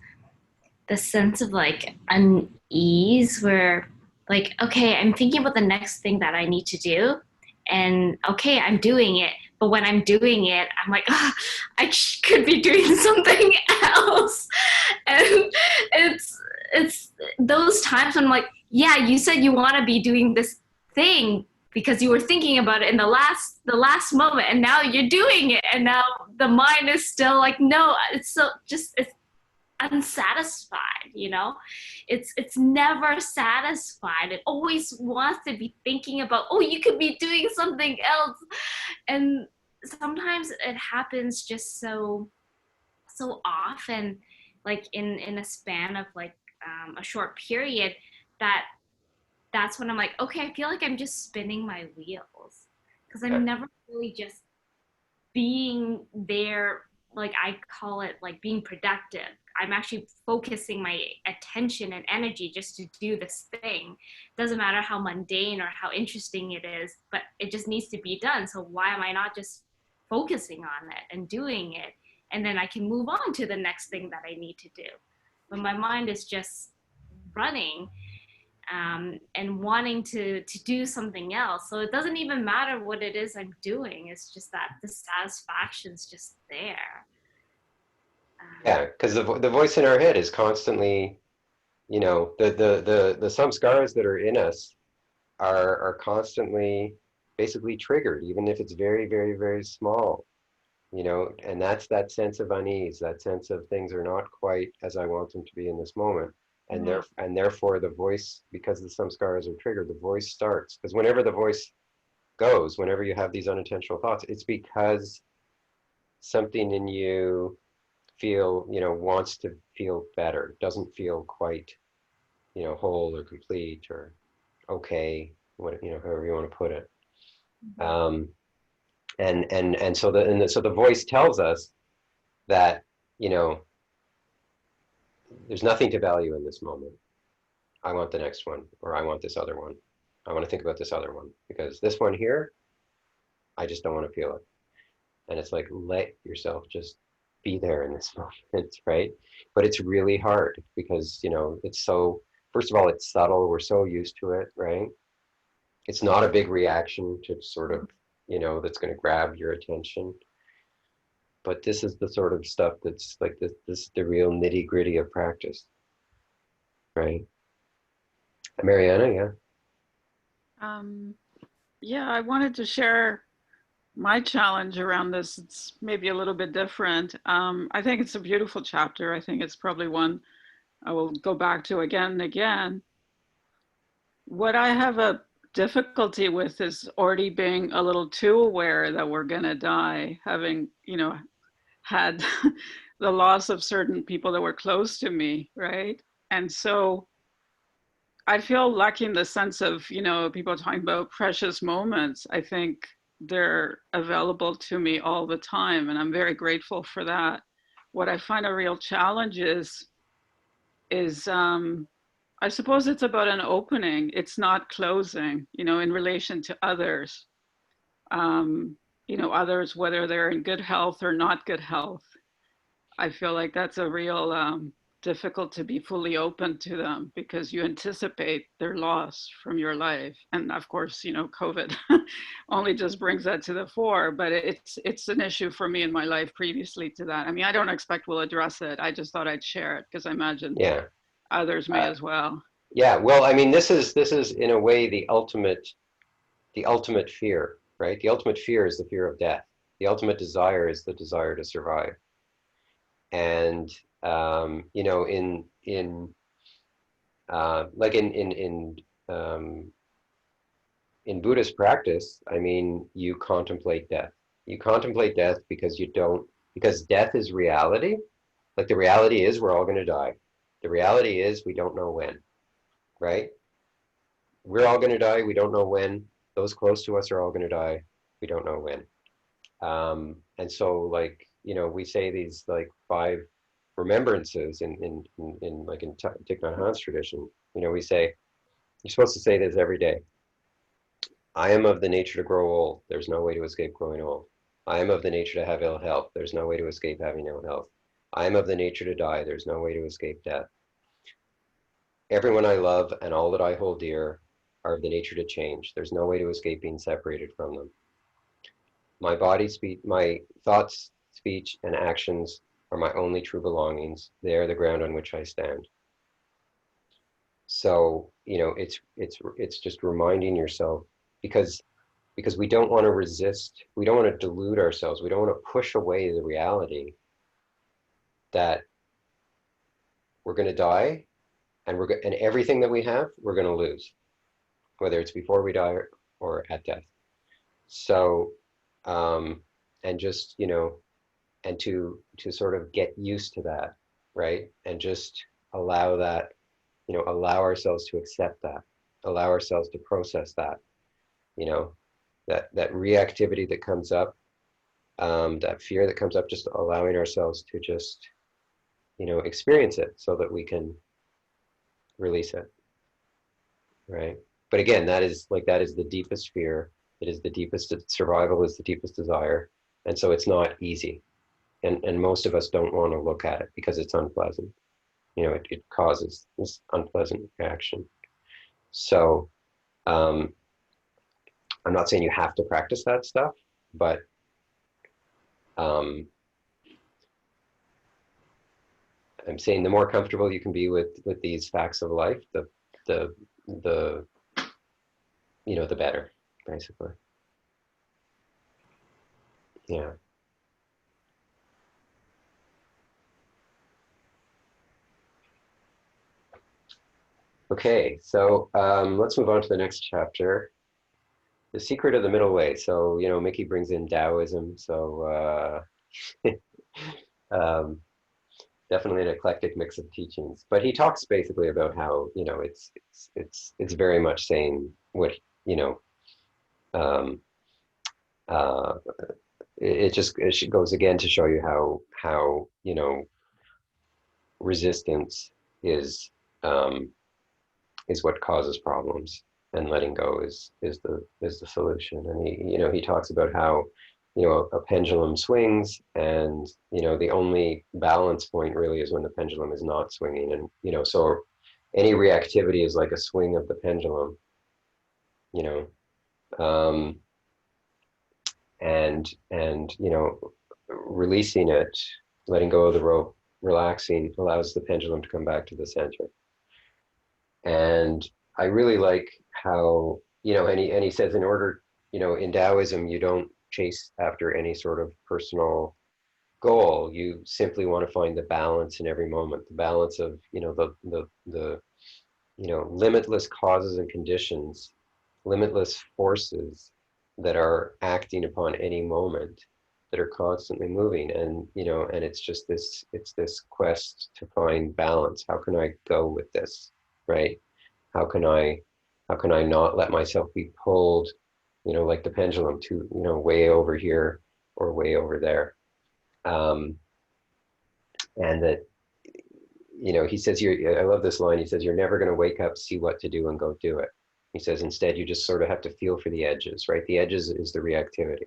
the sense of like unease where like, okay, I'm thinking about the next thing that I need to do. And okay, I'm doing it. But when I'm doing it, I'm like, oh, could be doing something else. And it's those times when I'm like, yeah, you said you want to be doing this thing because you were thinking about it in the last moment, and now you're doing it, and now the mind is still like, no, it's so just it's unsatisfied, it's never satisfied. It always wants to be thinking about, oh, you could be doing something else. And sometimes it happens just so often, like in a span of like a short period, that that's when I'm like, okay, I feel like I'm just spinning my wheels because Yeah. I'm never really just being there. Like I call it like being productive. I'm actually focusing my attention and energy just to do this thing. Doesn't matter how mundane or how interesting it is, but it just needs to be done. So why am I not just focusing on it and doing it? And then I can move on to the next thing that I need to do. But my mind is just running, and wanting to do something else. So it doesn't even matter what it is I'm doing. It's just that the satisfaction's just there. Yeah, because the voice in our head is constantly, the samskaras that are in us are constantly basically triggered, even if it's very, very, very small, and that's that sense of unease, that sense of things are not quite as I want them to be in this moment. And Mhm. therefore the voice, because the samskaras are triggered, the voice starts. Because whenever the voice goes, whenever you have these unintentional thoughts, it's because something in you wants to feel better, doesn't feel quite, whole or complete or okay, however you want to put it. Um, so the voice tells us that, you know, there's nothing to value in this moment. I want the next one, or I want this other one. I want to think about this other one because this one here, I just don't want to feel it. And it's like, let yourself just be there in this moment, right? But it's really hard because, it's so, first of all, it's subtle. We're so used to it, right? It's not a big reaction to sort of, that's going to grab your attention. But this is the sort of stuff that's like this is the real nitty gritty of practice, right? Mariana, yeah. Um, yeah, I wanted to share my challenge around this. It's maybe a little bit different. I think it's a beautiful chapter. I think it's probably one I will go back to again and again. What I have a difficulty with is already being a little too aware that we're going to die, having, had the loss of certain people that were close to me, right? And so I feel lacking the sense of, people talking about precious moments. I think they're available to me all the time, and I'm very grateful for that. What I find a real challenge is I suppose it's about an opening. It's not closing, in relation to others. Others, whether they're in good health or not good health. I feel like that's a real difficult to be fully open to them because you anticipate their loss from your life. And of course, COVID only just brings that to the fore, but it's an issue for me in my life previously to that. I mean, I don't expect we'll address it. I just thought I'd share it because I imagine Yeah. others may as well. Yeah. Well, I mean, this is in a way the ultimate fear, right? The ultimate fear is the fear of death. The ultimate desire is the desire to survive. And like in Buddhist practice, I mean, you contemplate death. You contemplate death because death is reality. Like the reality is we're all going to die. The reality is we don't know when, right? We're all going to die. We don't know when. Those close to us are all going to die. We don't know when. And so, like, we say these like 5 remembrances in like in Thich Nhat Hanh's tradition. We say you're supposed to say this every day. I am of the nature to grow old. There's no way to escape growing old. I am of the nature to have ill health. There's no way to escape having ill health. I am of the nature to die. There's no way to escape death. Everyone I love and all that I hold dear are of the nature to change. There's no way to escape being separated from them. My body, my thoughts, speech, and actions are my only true belongings. They are the ground on which I stand. So, it's just reminding yourself, because we don't want to resist, we don't want to delude ourselves, we don't want to push away the reality that we're going to die, and and everything that we have, we're going to lose, whether it's before we die or at death. So, and just, and to sort of get used to that, right? And just allow that, allow ourselves to accept that, allow ourselves to process that, you know, that reactivity that comes up, that fear that comes up, just allowing ourselves to just, experience it so that we can release it, right? But again, that is the deepest fear. It is the deepest, survival is the deepest desire. And so it's not easy. And most of us don't want to look at it because it's unpleasant. It causes this unpleasant reaction. So I'm not saying you have to practice that stuff, but I'm saying the more comfortable you can be with these facts of life, the the better, basically. Yeah. Okay, so let's move on to the next chapter. The secret of the middle way. So, Mickey brings in Taoism. So definitely an eclectic mix of teachings. But he talks basically about how, it's very much saying what, um, uh, it goes again to show you how resistance is um, is what causes problems, and letting go is the solution. And he talks about how a pendulum swings, and the only balance point really is when the pendulum is not swinging. And so any reactivity is like a swing of the pendulum, you know um, and releasing it, letting go of the rope, relaxing, allows the pendulum to come back to the center. And I really like how, and he says, in order, in Taoism, you don't chase after any sort of personal goal. You simply want to find the balance in every moment, the balance of, the limitless causes and conditions, limitless forces that are acting upon any moment, that are constantly moving. And, and it's this quest to find balance. How can I go with this, right? How can I not let myself be pulled, like the pendulum, to, way over here or way over there? And that, he says here, I love this line. He says, you're never going to wake up, see what to do, and go do it. He says, instead, you just sort of have to feel for the edges, right? The edges is the reactivity.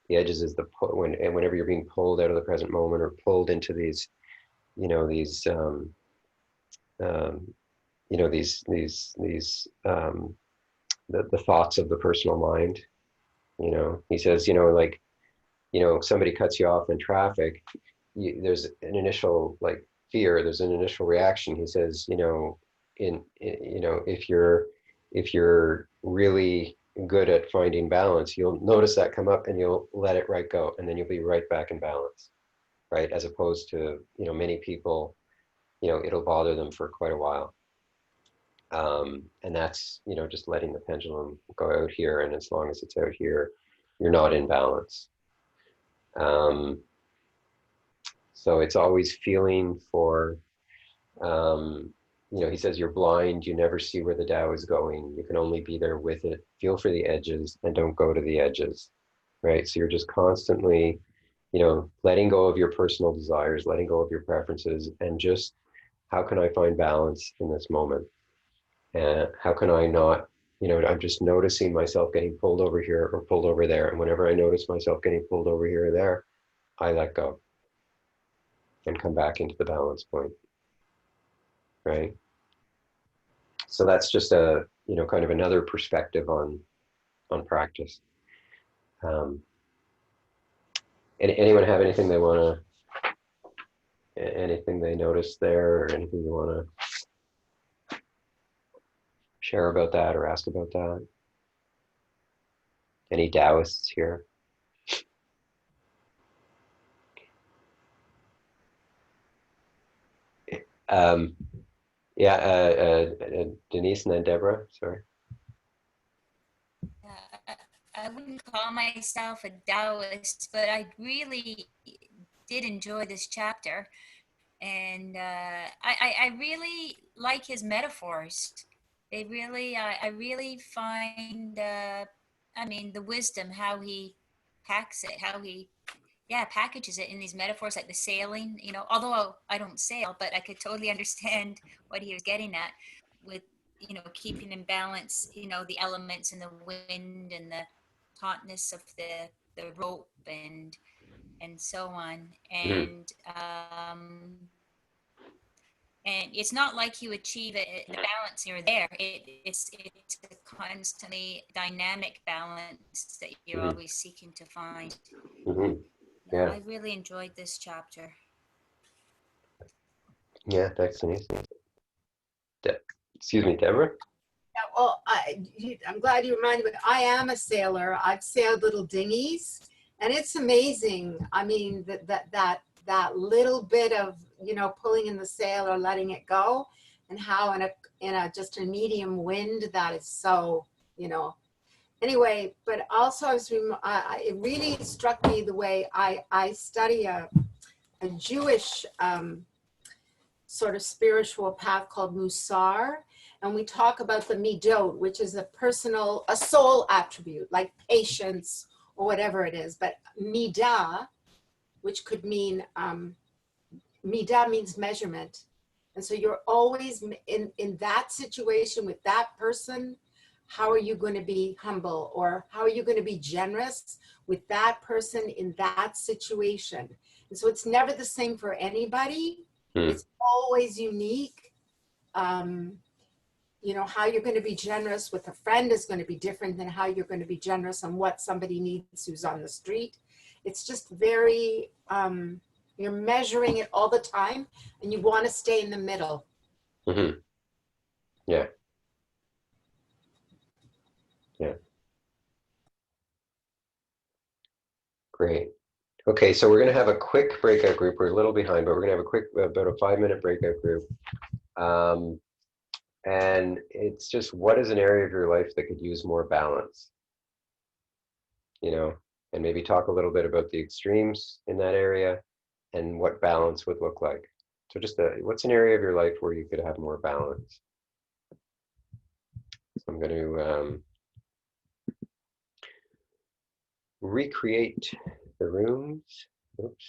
The edges is whenever you're being pulled out of the present moment, or pulled into these, the thoughts of the personal mind. He says, like, somebody cuts you off in traffic, there's an initial, like, fear, there's an initial reaction. He says, if you're really good at finding balance, you'll notice that come up and you'll let it right go, and then you'll be right back in balance, right? As opposed to, many people, it'll bother them for quite a while. And that's, just letting the pendulum go out here, and as long as it's out here, you're not in balance. So it's always feeling for, he says, you're blind, you never see where the Tao is going, you can only be there with it. Feel for the edges and don't go to the edges, right? So you're just constantly, letting go of your personal desires, letting go of your preferences, and just, how can I find balance in this moment? And how can I not, I'm just noticing myself getting pulled over here or pulled over there. And whenever I notice myself getting pulled over here or there, I let go and come back into the balance point, right? So that's just a, kind of another perspective on practice. Anyone have anything they want to, anything they noticed there, or anything you want to share about that or ask about that? Any Taoists here? Um, yeah, Denise and then Deborah, sorry. I wouldn't call myself a Taoist, but I really did enjoy this chapter. And I really like his metaphors. They really, I really find, I mean, the wisdom, how he packs it, how he, yeah, packages it in these metaphors, like the sailing, although I don't sail, but I could totally understand what he was getting at with, keeping in balance, the elements and the wind and the tautness of the rope and so on. Mm, And it's not like you achieve the balance you're there. It's a constantly dynamic balance that you're mm, always seeking to find. mm-hmm. No, Yeah, I really enjoyed this chapter. yeah, thanks, Denise. Excuse me, Deborah? Yeah, well, I'm glad you reminded me. I am a sailor. I've sailed little dinghies, and it's amazing. I mean, that little bit of pulling in the sail or letting it go, and how in a just a medium wind that is so Anyway, but also it really struck me the way I study a Jewish sort of spiritual path called Musar. And we talk about the midot, which is a soul attribute, like patience or whatever it is. But midah, which could mean, midah means measurement. And so you're always in that situation with that person. How are you going to be humble, or how are you going to be generous with that person in that situation? And so it's never the same for anybody. Mm, It's always unique. How you're going to be generous with a friend is going to be different than how you're going to be generous on what somebody needs who's on the street. It's just very, you're measuring it all the time, and you want to stay in the middle. mm-hmm. Yeah, yeah, great. Okay, so we're going to have a quick breakout group. We're a little behind, but we're going to have a quick, about a 5-minute breakout group. And it's just, what is an area of your life that could use more balance? And maybe talk a little bit about the extremes in that area and what balance would look like. So just what's an area of your life where you could have more balance? So I'm going to recreate the rooms. Oops.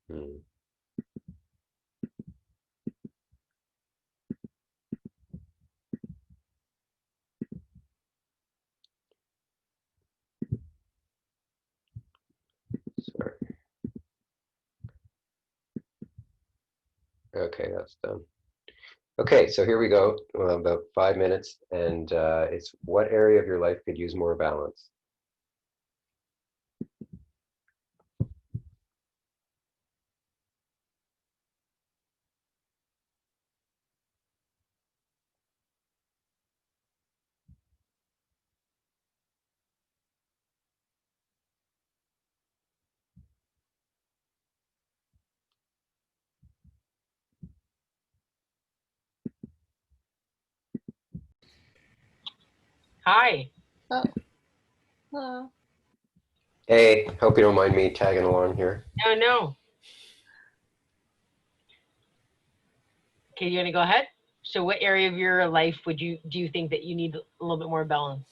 Hmm. Sorry. Okay, that's done. Okay, so here we go. About 5 minutes, and it's, what area of your life could use more balance? Hi. Oh, hello. Hey, hope you don't mind me tagging along here. No. Okay, you're gonna go ahead. So, what area of your life do you think that you need a little bit more balance?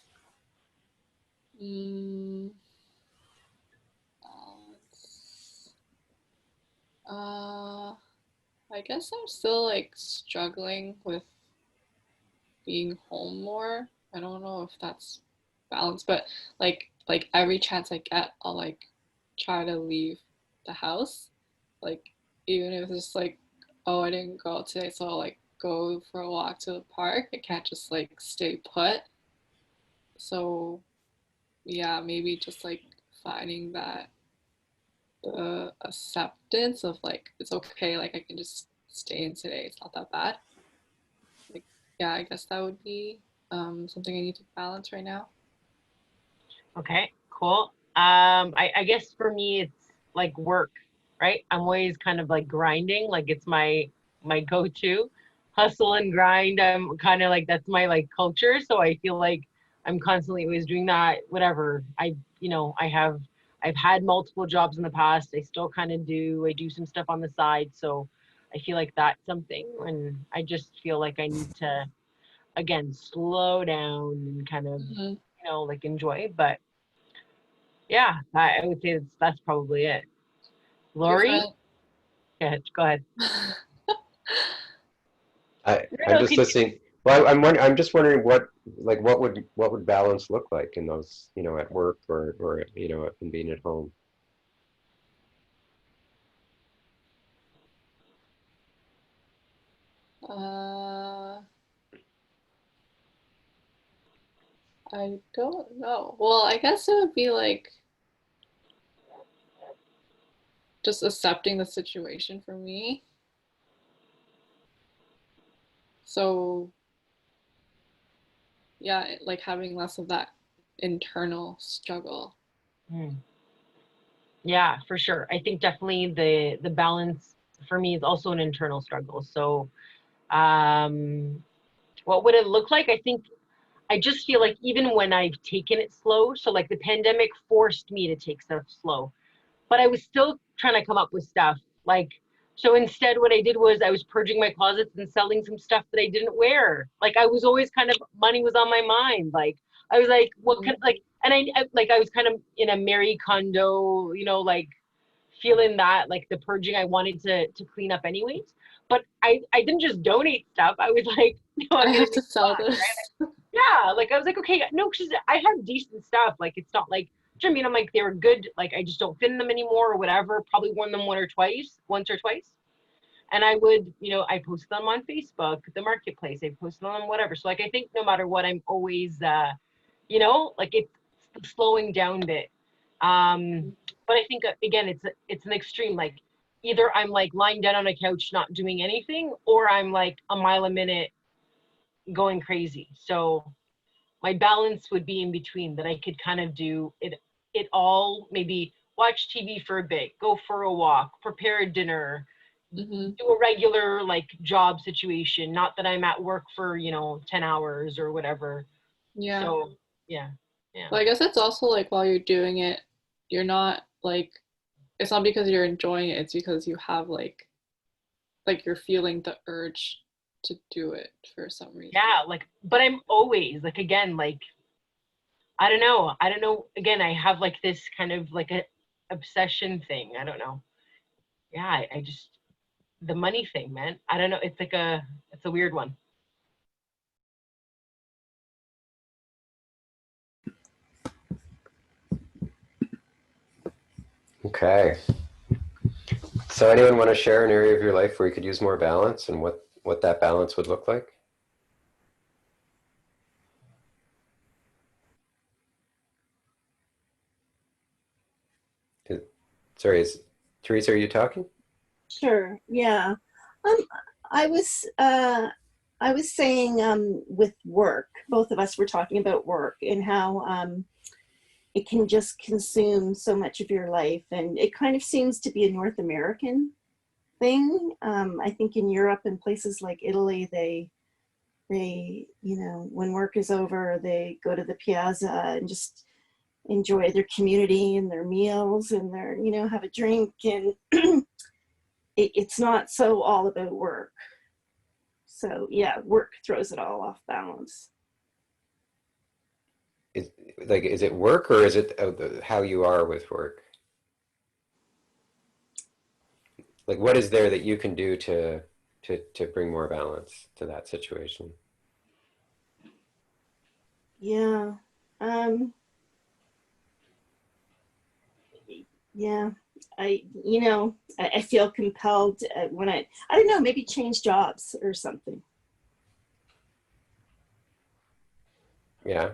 Balance. I guess I'm still like struggling with being home more. I don't know if that's balance, but like every chance I get, I'll like try to leave the house, like even if it's like oh, I didn't go out today, so I'll like go for a walk to the park. I can't just like stay put. So yeah, maybe just like finding that the acceptance of like it's okay, like I can just stay in today. It's not that bad. Like yeah, I guess that would be something I need to balance right now. Okay, cool. I guess for me it's like work, right? I'm always kind of like grinding, like it's my go-to. Hustle and grind. I'm kind of like that's my like culture. So I feel like I'm constantly always doing that, whatever. I've had multiple jobs in the past. I still kind of do. I do some stuff on the side. So I feel like that's something and I just feel like I need to again slow down and kind of, Hmm. like enjoy. But yeah, I would say that's probably it. Do you Lori, find go ahead. I'm No, just can listening. Well, I'm just wondering what would balance look like in those, at work or in being at home. uh I don't know. Well, I guess it would be like just accepting the situation for me. So yeah, like having less of that internal struggle. you? Yeah, for sure. I think definitely the balance for me is also an internal struggle. So, um, what would it look like? I think I just feel like even when I've taken it slow, so like the pandemic forced me to take stuff slow, but I was still trying to come up with stuff. Like, so instead, what I did was I was purging my closets and selling some stuff that I didn't wear. Like, I was always kind of money was on my mind. Like, I was like, what can Mhm. like, and I was kind of in a Mary Kondo, like feeling that like the purging I wanted to clean up anyways. But I didn't just donate stuff. I was like, no, I I'm gonna have take to it sell back, right? this. Yeah, like I was like, okay, no, because I have decent stuff. Like it's not like, do you know what I mean? I'm like they were good. Like I just don't fit in them anymore or whatever. Probably worn them once or twice. And I would, I post them on Facebook, the marketplace. I post them on whatever. So like I think no matter what, I'm always, like it's the slowing down bit. But I think again, it's an extreme. Like either I'm like lying down on a couch not doing anything, or I'm like a mile a minute going crazy. So my balance would be in between that I could kind of do it all, maybe watch TV for a bit, go for a walk, prepare a dinner, Hmm. do a regular like job situation, not that I'm at work for, 10 hours or whatever. Yeah. So yeah, yeah. Well, I guess it's also like while you're doing it, you're not like it's not because you're enjoying it, it's because you have like you're feeling the urge to do it for some reason. Yeah, like but I'm always like again, like I don't know. I don't know. Again, I have like this kind of like a obsession thing. I don't know. Yeah, I just the money thing, man. I don't know. It's a weird one. Okay. So anyone want to share an area of your life where you could use more balance and what that balance would look like? Is- Sorry, is Teresa, are you talking? Sure. Yeah. Um, I was I was saying with work, both of us were talking about work and how it can just consume so much of your life, and it kind of seems to be a North American thing. I think in Europe and places like Italy, they when work is over, they go to the piazza and just enjoy their community and their meals and their have a drink and it's not so all about work. So yeah, work throws it all off balance. Is is it work or is it how you are with work? Like what is there that you can do to bring more balance to that situation? Yeah. Um, yeah. I feel compelled when I don't know, maybe change jobs or something. Yeah.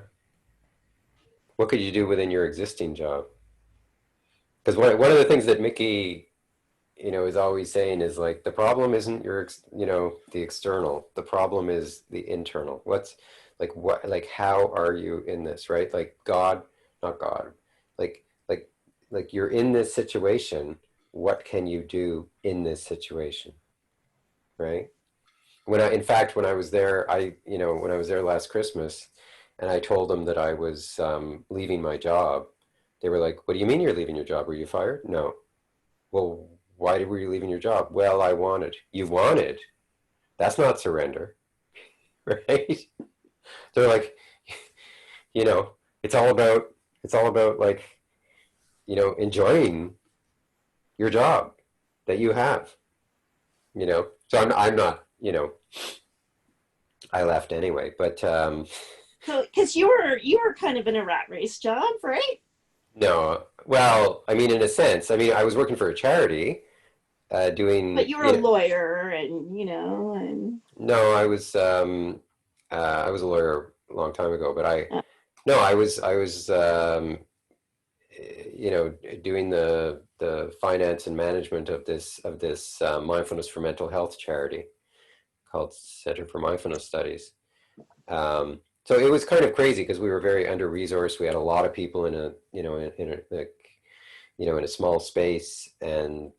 What could you do within your existing job? Because one of the things that Mickey, is always saying is like, the problem isn't the external. The problem is the internal. How are you in this, right? Like God, not God, like, like, like you're in this situation. What can you do in this situation, right? In fact, when I was there, when I was there last Christmas, and I told them that I was leaving my job, they were like, "What do you mean you're leaving your job? Were you fired?" No. Well, why were you leaving your job? Well, I wanted. You wanted? That's not surrender, right? They're like, you know, it's all about like, enjoying your job that you have, So I'm not, I left anyway, but So, because you were kind of in a rat race job, right? no. Well, I mean, in a sense, I was working for a charity, But doing, you were a lawyer, and no, I was a lawyer a long time ago, but uh, no, I was, doing the finance and management of this mindfulness for mental health charity called Center for Mindfulness Studies. So it was kind of crazy because we were very under resourced. We had a lot of people in a in a small space, and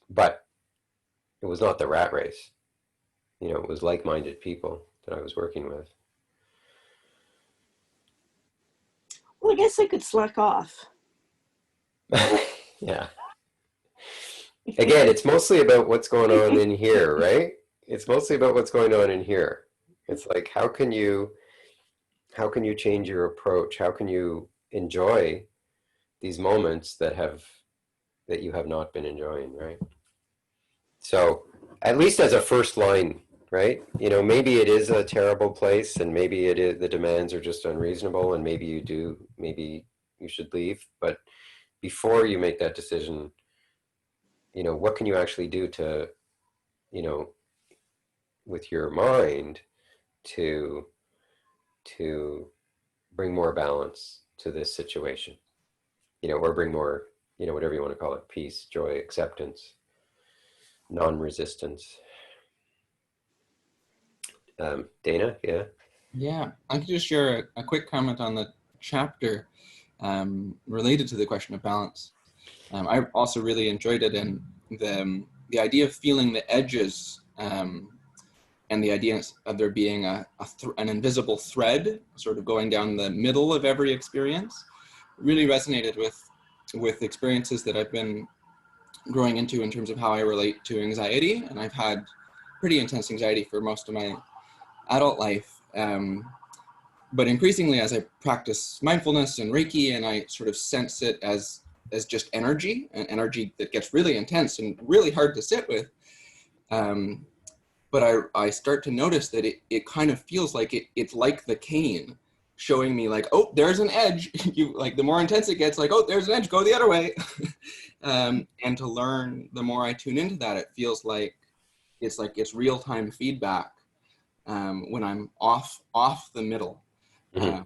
but it was not the rat race. It was like-minded people that I was working with. well, I guess I could slack off. Yeah. Again, it's mostly about what's going on in here, right? It's mostly about what's going on in here. It's like, how can you change your approach? How can you enjoy these moments that you have not been enjoying, right? So at least as a first line, right? Maybe it is a terrible place, and maybe the demands are just unreasonable, and maybe you should leave. But before you make that decision, what can you actually do to, you know, with your mind to to bring more balance to this situation, or bring more, whatever you want to call it, peace, joy, acceptance, non-resistance. Dana, yeah. Yeah, I could just share a quick comment on the chapter related to the question of balance. I also really enjoyed it, and the idea of feeling the edges, and the idea of there being an invisible thread sort of going down the middle of every experience really resonated with experiences that I've been growing into in terms of how I relate to anxiety. And I've had pretty intense anxiety for most of my adult life. But increasingly, as I practice mindfulness and Reiki, and I sort of sense it as just energy, an energy that gets really intense and really hard to sit with. But I start to notice that it kind of feels like it's like the cane showing me like, oh, there's an edge. Like the more intense it gets, like, oh, there's an edge, go the other way. And to learn, the more I tune into that, it feels like it's real-time feedback when I'm off the middle. Mm-hmm.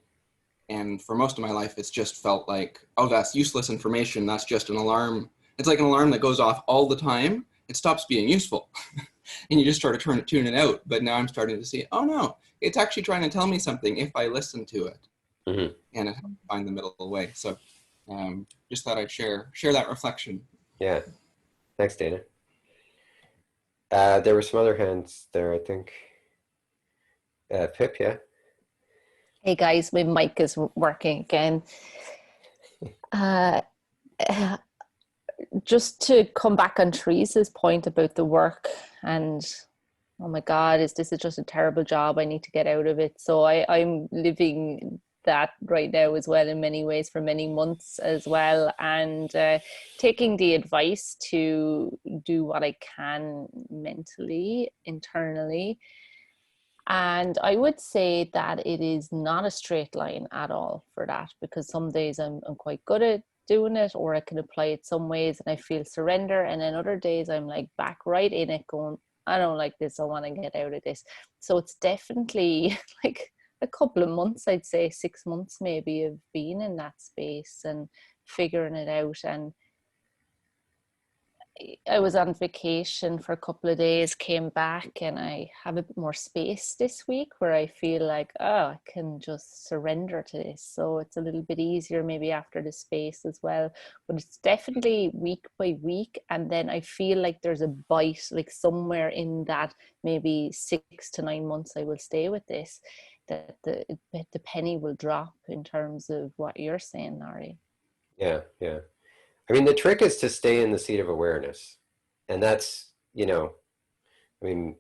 And for most of my life, it's just felt like, oh, that's useless information. That's just an alarm. It's like an alarm that goes off all the time. It stops being useful. And you just sort of tune it out. But now I'm starting to see, oh no, it's actually trying to tell me something if I listen to it. Mm-hmm. And it helps me find the middle way. So just thought I'd share that reflection. Yeah. Thanks, Dana. There were some other hands there, I think. Pip, yeah. Hey guys, my mic is working again. Just to come back on Teresa's point about the work and, oh my God, this is just a terrible job. I need to get out of it. So I'm living that right now as well in many ways for many months as well, and taking the advice to do what I can mentally, internally. And I would say that it is not a straight line at all for that, because some days I'm quite good at doing it, or I can apply it some ways and I feel surrender, and then other days I'm like back right in it going, I don't like this, I want to get out of this. So it's definitely like a couple of months, I'd say 6 months maybe, of being in that space and figuring it out. And I was on vacation for a couple of days, came back, and I have a bit more space this week where I feel like, oh, I can just surrender to this. So it's a little bit easier maybe after the space as well. But it's definitely week by week. And then I feel like there's a bite, like somewhere in that maybe 6 to 9 months I will stay with this, that the penny will drop in terms of what you're saying, Nari. Yeah, yeah. I mean, the trick is to stay in the seat of awareness. And that's, I mean,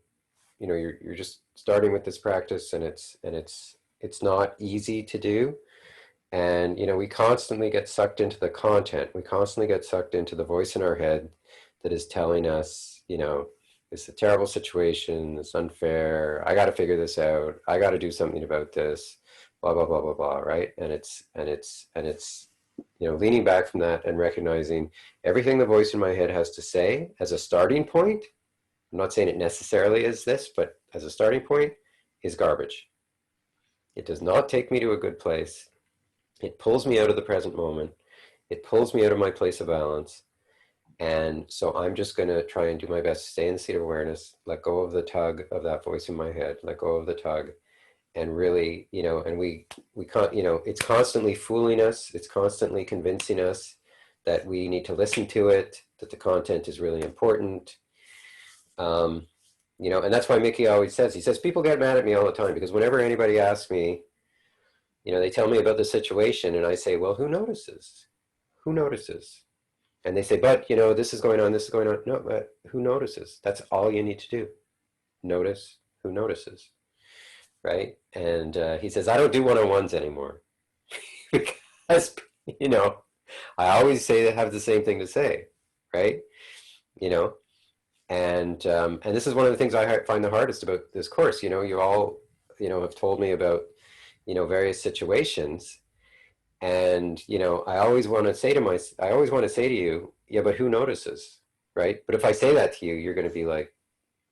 you're just starting with this practice, and it's not easy to do. And, we constantly get sucked into the content. We constantly get sucked into the voice in our head that is telling us, it's a terrible situation, it's unfair, I got to figure this out, I got to do something about this, blah, blah, blah, blah, blah, right? And it's leaning back from that and recognizing everything the voice in my head has to say as a starting point. I'm not saying it necessarily is this, but as a starting point, is garbage. It does not take me to a good place. It pulls me out of the present moment. It pulls me out of my place of balance. And so I'm just going to try and do my best to stay in the seat of awareness, let go of the tug of that voice in my head, let go of the tug, and really, and we can't, it's constantly fooling us. It's constantly convincing us that we need to listen to it, that the content is really important. And that's why Mickey always says, he says, people get mad at me all the time because whenever anybody asks me, they tell me about the situation and I say, well, who notices? Who notices? And they say, but, this is going on, this is going on. No, but who notices? That's all you need to do. Notice who notices. Right? And he says, I don't do one-on-ones anymore because, I always have the same thing to say, right? And this is one of the things I find the hardest about this course. You all, have told me about, various situations, and I always want to say to you, yeah, but who notices, right? But if I say that to you, you're going to be like,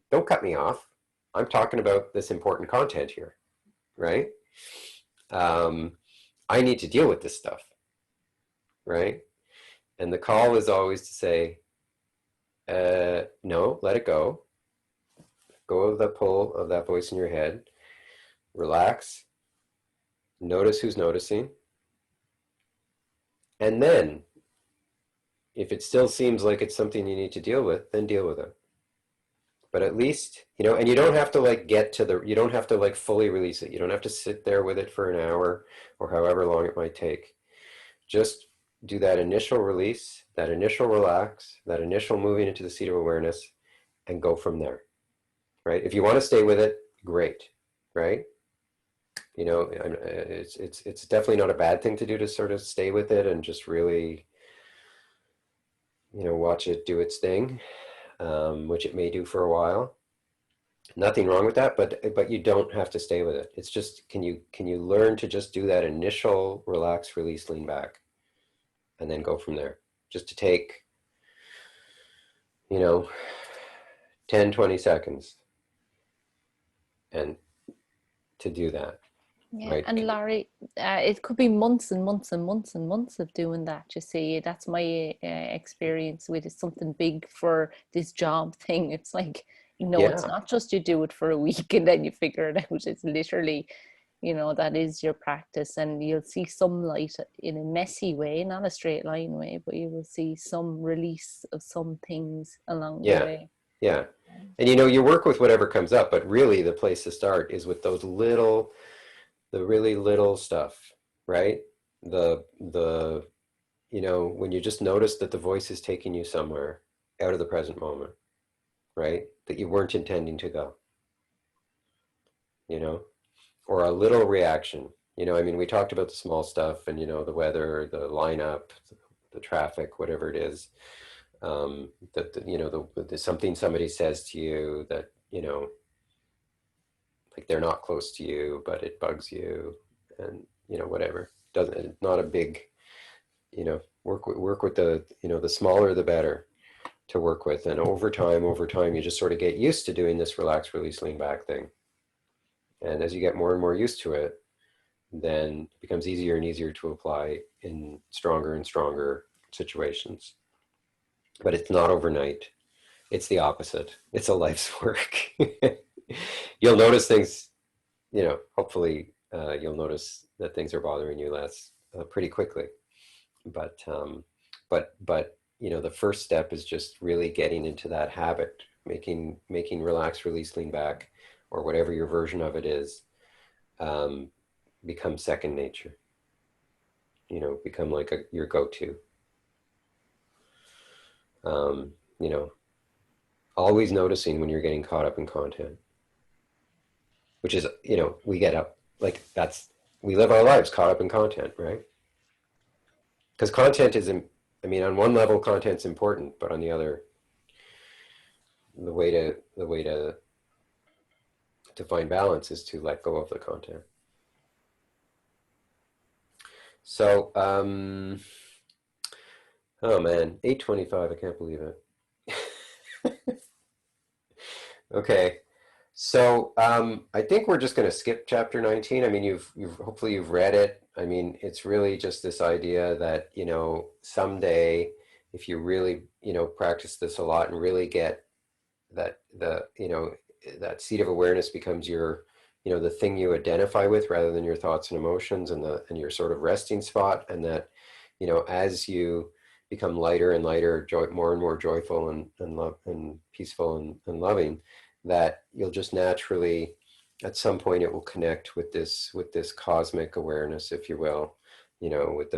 don't cut me off. I'm talking about this important content here, right? I need to deal with this stuff, right? And the call is always to say, no, let it go. Go of the pull of that voice in your head. Relax. Notice who's noticing. And then, if it still seems like it's something you need to deal with, then deal with it. But at least, and you don't have to you don't have to fully release it. You don't have to sit there with it for an hour or however long it might take. Just do that initial release, that initial relax, that initial moving into the seat of awareness, and go from there, right? If you want to stay with it, great, right? It's definitely not a bad thing to do, to sort of stay with it and just really, watch it do its thing. Which it may do for a while. Nothing wrong with that, but you don't have to stay with it. It's just, can you learn to just do that initial relax, release, lean back, and then go from there. Just to take, 10, 20 seconds and to do that. Yeah, right? and Larry, it could be months and months and months and months of doing that. You see, that's my experience with it. Something big for this job thing. It's like, it's Yeah, not just you do it for a week and then you figure it out. It's literally, that is your practice, and you'll see some light in a messy way, not a straight line way, but you will see some release of some things along the yeah, way. yeah. And you work with whatever comes up, but really the place to start is with the really little stuff, right? When you just notice that the voice is taking you somewhere out of the present moment, right? That you weren't intending to go, or a little reaction. We talked about the small stuff and, the weather, the lineup, the traffic, whatever it is, that something somebody says to you that, like they're not close to you, but it bugs you, and, whatever. It's not a big, work with the, the smaller the better to work with. And over time, you just sort of get used to doing this relax, release, lean back thing. And as you get more and more used to it, then it becomes easier and easier to apply in stronger and stronger situations. But it's not overnight. It's the opposite. It's a life's work. You'll notice things, hopefully you'll notice that things are bothering you less pretty quickly. But the first step is just really getting into that habit, making relax, release, lean back, or whatever your version of it is, become second nature. Become like your go-to. Always noticing when you're getting caught up in content, which is, we get up, like we live our lives caught up in content, right? Because content is, on one level, content's important, but on the other, the way to find balance is to let go of the content. So, oh man, 8:25, I can't believe it. Okay, so I think we're just going to skip chapter 19. You've hopefully you've read it. It's really just this idea that, someday, if you really, practice this a lot and really get that, that seat of awareness becomes your, the thing you identify with rather than your thoughts and emotions, and your sort of resting spot. And that, as you become lighter and lighter, more and more joyful and love and peaceful and loving, that you'll just naturally, at some point, it will connect with this cosmic awareness, if you will, with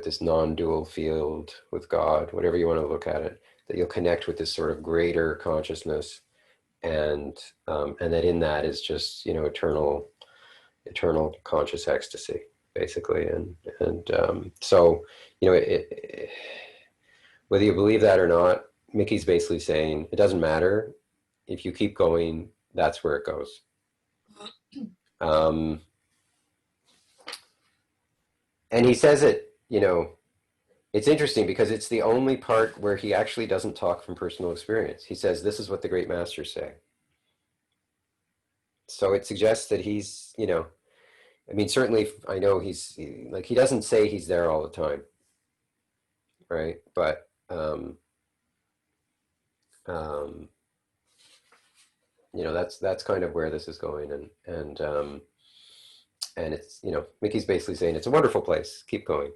this non-dual field, with God, whatever you want to look at it, that you'll connect with this sort of greater consciousness, and that in that is just, eternal conscious ecstasy, basically. So, whether you believe that or not, Mickey's basically saying it doesn't matter. If you keep going, that's where it goes. And he says it, it's interesting because it's the only part where he actually doesn't talk from personal experience. He says, this is what the great masters say. So it suggests that he's, certainly I know he doesn't say he's there all the time, right? But that's kind of where this is going, and it's, Mickey's basically saying it's a wonderful place, keep going.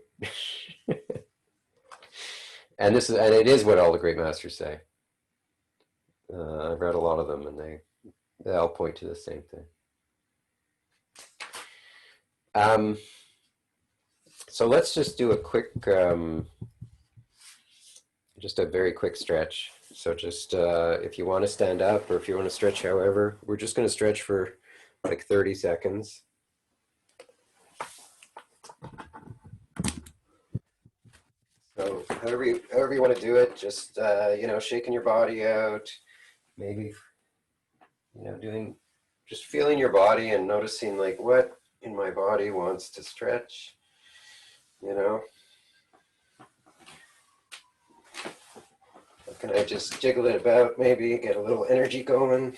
And it is what all the great masters say. I've read a lot of them, and they all point to the same thing. So let's just do a quick, just a very quick stretch. So just if you want to stand up, or if you want to stretch, however, we're just going to stretch for like 30 seconds. So however you want to do it, just shaking your body out, maybe just feeling your body and noticing like what in my body wants to stretch, How can I just jiggle it about, maybe get a little energy going?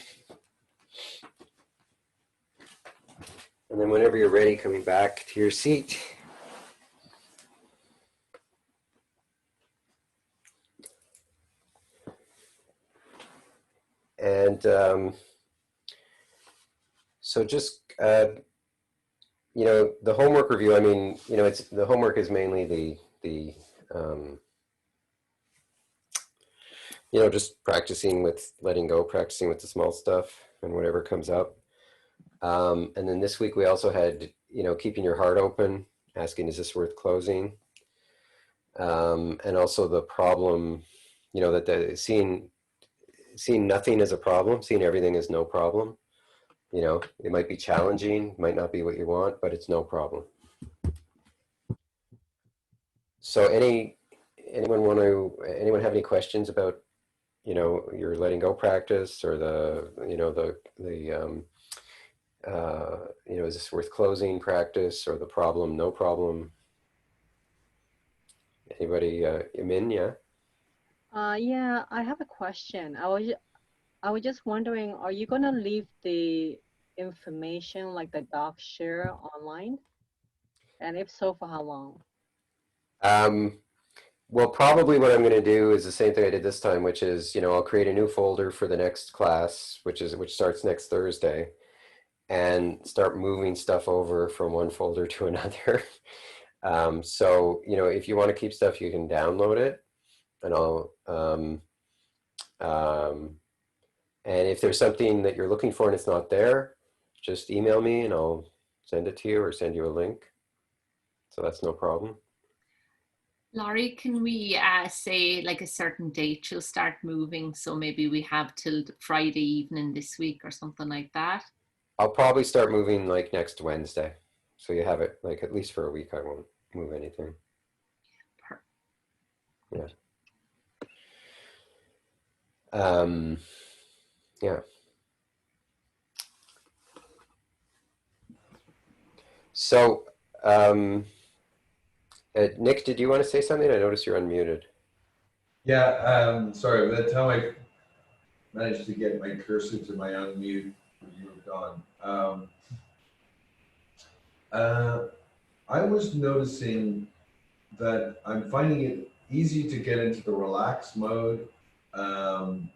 And then whenever you're ready, coming back to your seat. And so just, the homework review, it's the homework is mainly the just practicing with letting go, practicing with the small stuff and whatever comes up. And then this week we also had, keeping your heart open, asking, is this worth closing? And also the problem, that seeing nothing as a problem, seeing everything as no problem. It might be challenging, might not be what you want, but it's no problem. So anyone have any questions about, your letting go practice, or the Is this worth closing practice, or the problem, no problem? Anybody, Min, yeah? Yeah, I have a question. I was just wondering, are you gonna leave the information like the doc share online? And if so, for how long? Well, probably what I'm going to do is the same thing I did this time, which is, I'll create a new folder for the next class, which starts next Thursday, and start moving stuff over from one folder to another. So, if you want to keep stuff, you can download it, and and if there's something that you're looking for and it's not there, just email me and I'll send it to you or send you a link. So that's no problem. Laurie, can we say like a certain date you'll start moving? So maybe we have till Friday evening this week or something like that. I'll probably start moving like next Wednesday. So you have it like at least for a week. I won't move anything. Yeah. Yeah. So, Nick, did you want to say something? I noticed you're unmuted. Yeah, sorry, by the time I managed to get my cursor to my unmute, we moved on. I was noticing that I'm finding it easy to get into the relax mode, and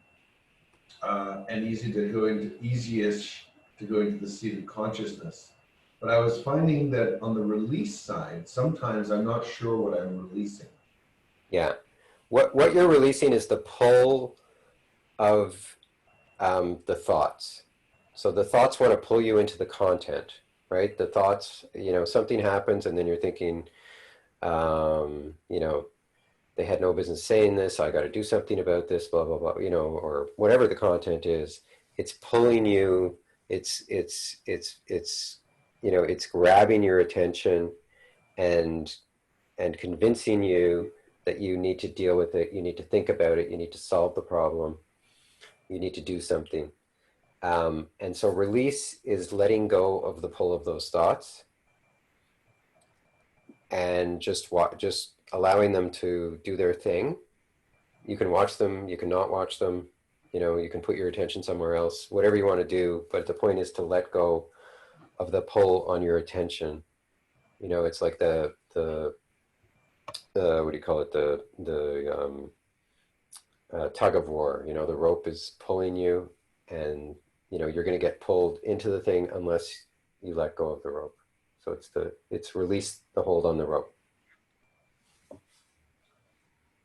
easiest to go into the seat of consciousness. But I was finding that on the release side, sometimes I'm not sure what I'm releasing. Yeah. What you're releasing is the pull of the thoughts. So the thoughts want to pull you into the content, right? The thoughts, something happens and then you're thinking, they had no business saying this, so I got to do something about this, blah, blah, blah, or whatever the content is. It's pulling you, it's grabbing your attention and convincing you that you need to deal with it, you need to think about it, you need to solve the problem, you need to do something. And so release is letting go of the pull of those thoughts and just allowing them to do their thing. You can watch them, you can not watch them, you can put your attention somewhere else, whatever you want to do. But the point is to let go of the pull on your attention. It's like the what do you call it? The tug of war. The rope is pulling you, and you're going to get pulled into the thing unless you let go of the rope. So it's release the hold on the rope.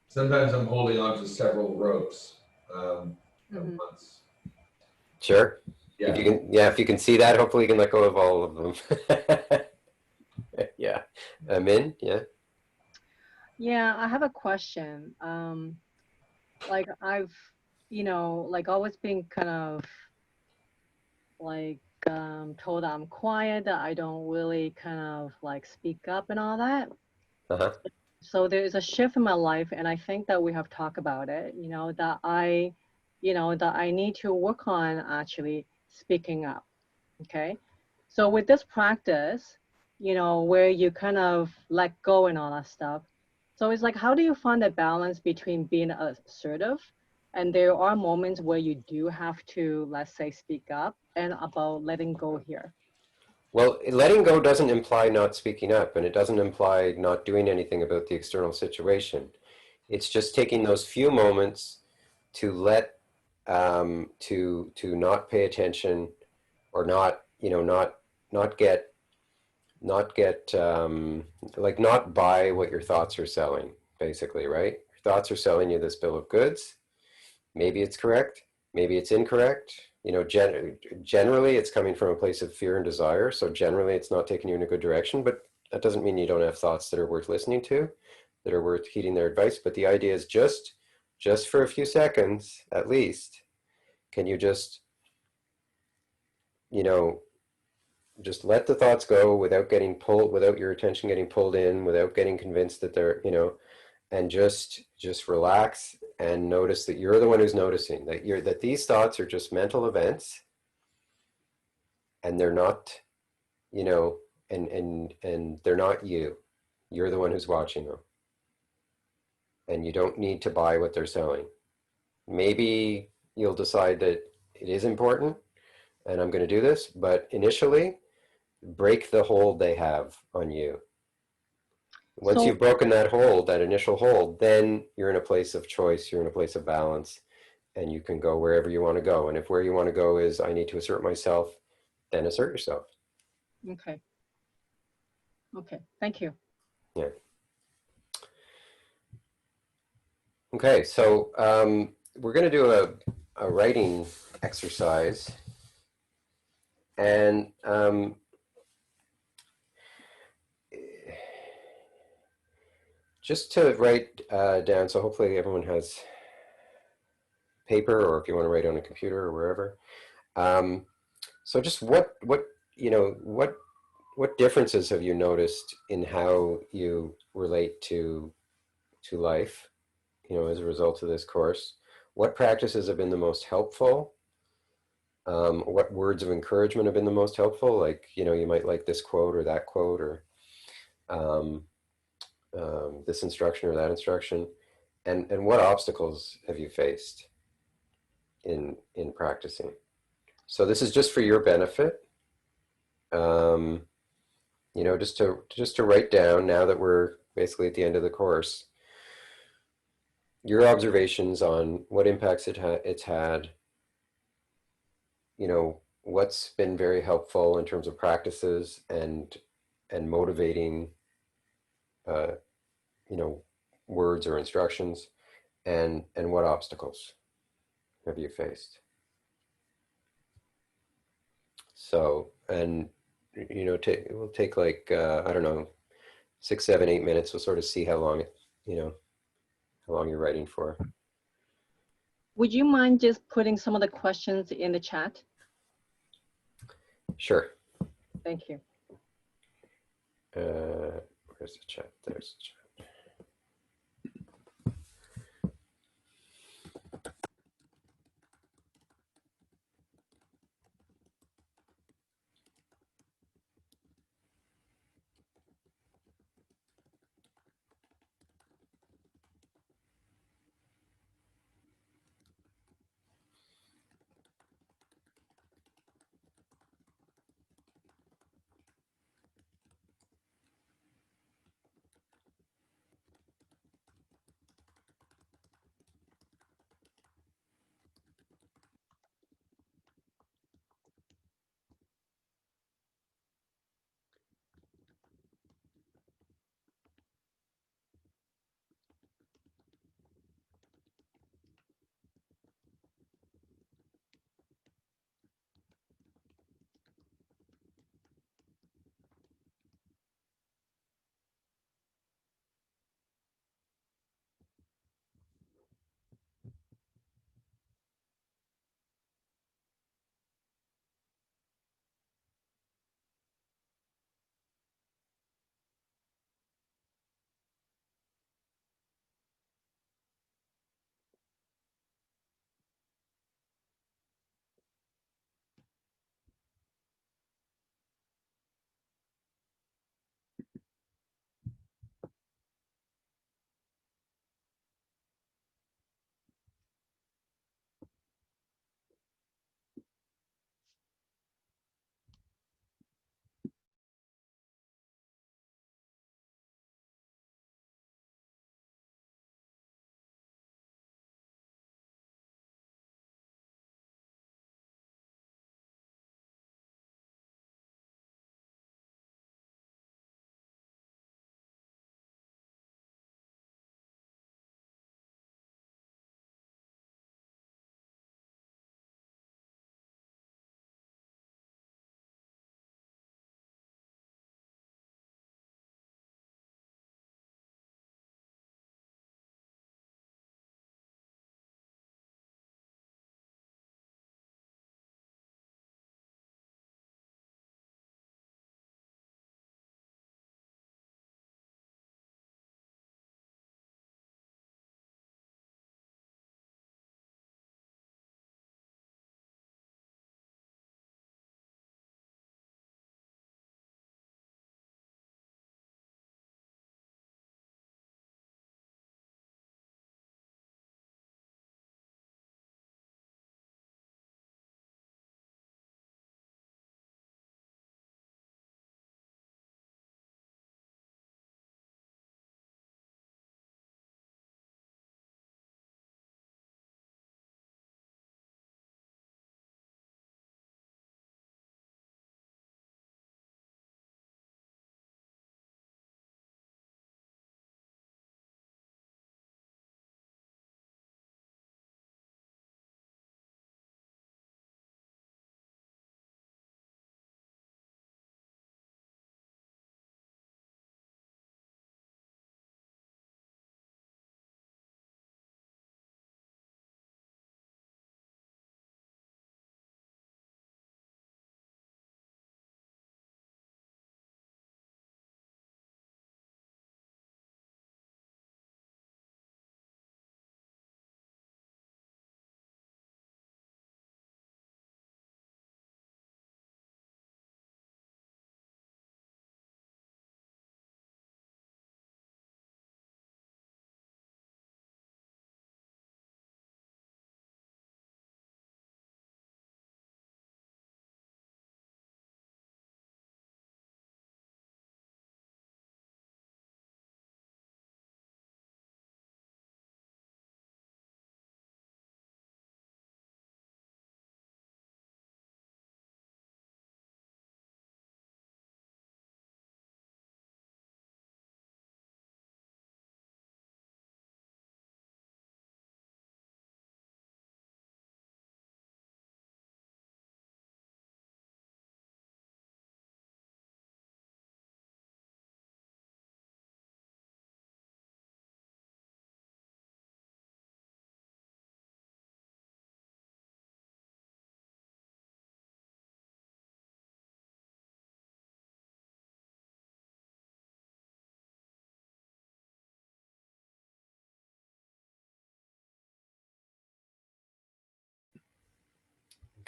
Sometimes I'm holding on to several ropes at once. Sure. Yeah. If you can see that, hopefully you can let go of all of them. Yeah. Min, yeah. Yeah, I have a question. Like I've, always been kind of like told I'm quiet, that I don't really kind of like speak up and all that. Uh-huh. So there's a shift in my life, and I think that we have talked about it, that I need to work on actually speaking up. Okay. So with this practice, where you kind of let go and all that stuff. So it's like, how do you find the balance between being assertive, and there are moments where you do have to, let's say, speak up, and about letting go here? Well, letting go doesn't imply not speaking up, and it doesn't imply not doing anything about the external situation. It's just taking those few moments to let to not pay attention, or not get like not buy what your thoughts are selling, basically, right? Your thoughts are selling you this bill of goods. Maybe it's correct, maybe it's incorrect. Generally it's coming from a place of fear and desire. So generally it's not taking you in a good direction, but that doesn't mean you don't have thoughts that are worth listening to, that are worth heeding their advice. But the idea is just for a few seconds, at least, can you just let the thoughts go without getting pulled, without your attention getting pulled in, without getting convinced that they're, and just relax and notice that you're the one who's noticing, that these thoughts are just mental events, and they're not, you know, and they're not you. You're the one who's watching them. And you don't need to buy what they're selling. Maybe you'll decide that it is important and I'm going to do this, but initially break the hold they have on you. Once So you've broken that hold, that initial hold, then you're in a place of choice, you're in a place of balance, and you can go wherever you want to go. And if where you want to go is, I need to assert myself, then assert yourself. okay. Okay. Thank you. Yeah. Okay, so we're going to do a writing exercise. And just to write down, so hopefully everyone has paper, or if you want to write on a computer or wherever. So just what differences have you noticed in how you relate to life, as a result of this course? What practices have been the most helpful? What words of encouragement have been the most helpful? Like, you might like this quote or that quote, or this instruction or that instruction, and what obstacles have you faced in practicing? So this is just for your benefit. Just to write down, now that we're basically at the end of the course, your observations on what impacts it's had, what's been very helpful in terms of practices and motivating, uh, words or instructions, and what obstacles have you faced? So, and we'll take like I don't know, 6, 7, 8 minutes. We'll sort of see how long how long you're writing for. Would you mind just putting some of the questions in the chat? Sure. Thank you. Where's the chat? There's the chat.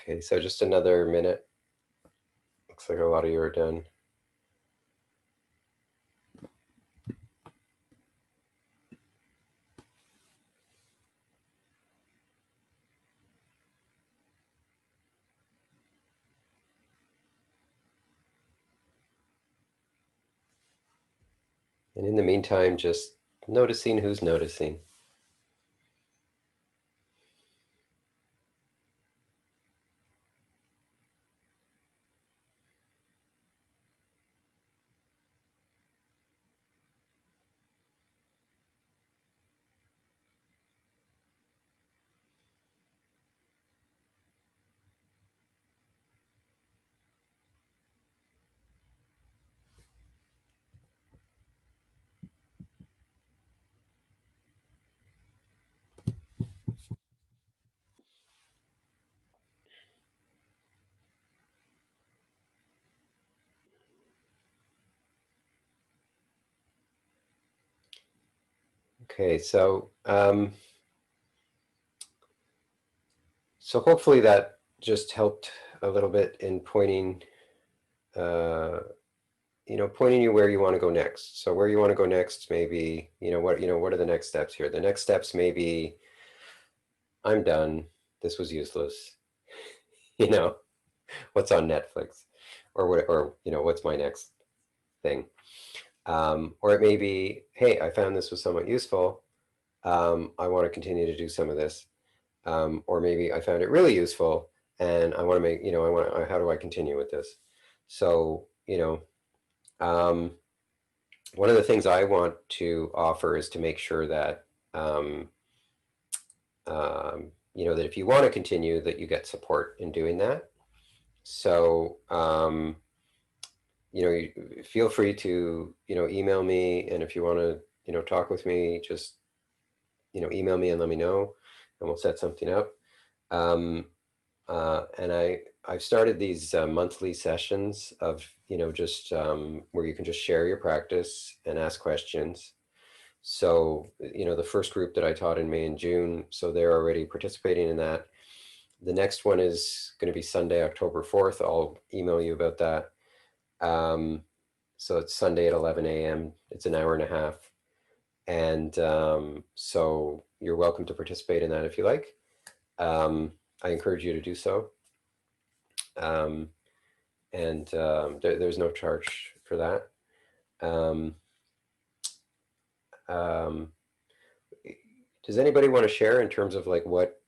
Okay, so just another minute. Looks like a lot of you are done. And in the meantime, just noticing who's noticing. Okay, so so hopefully that just helped a little bit in pointing, pointing you where you want to go next. So where you want to go next, maybe, what are the next steps here? The next steps may be, I'm done. This was useless. What's on Netflix, or what, or what's my next thing? Or it may be, hey, I found this was somewhat useful. I want to continue to do some of this. Or maybe I found it really useful and I want to make, how do I continue with this? So, one of the things I want to offer is to make sure that, that if you want to continue, that you get support in doing that. So, feel free to, email me. And if you want to, talk with me, just, email me and let me know, and we'll set something up. And I've started these monthly sessions of, just where you can just share your practice and ask questions. So, the first group that I taught in May and June, so they're already participating in that. The next one is going to be Sunday, October 4th. I'll email you about that. So it's Sunday at 11 a.m. It's an hour and a half. And so you're welcome to participate in that if you like. I encourage you to do so. There's no charge for that. Does anybody want to share in terms of like what,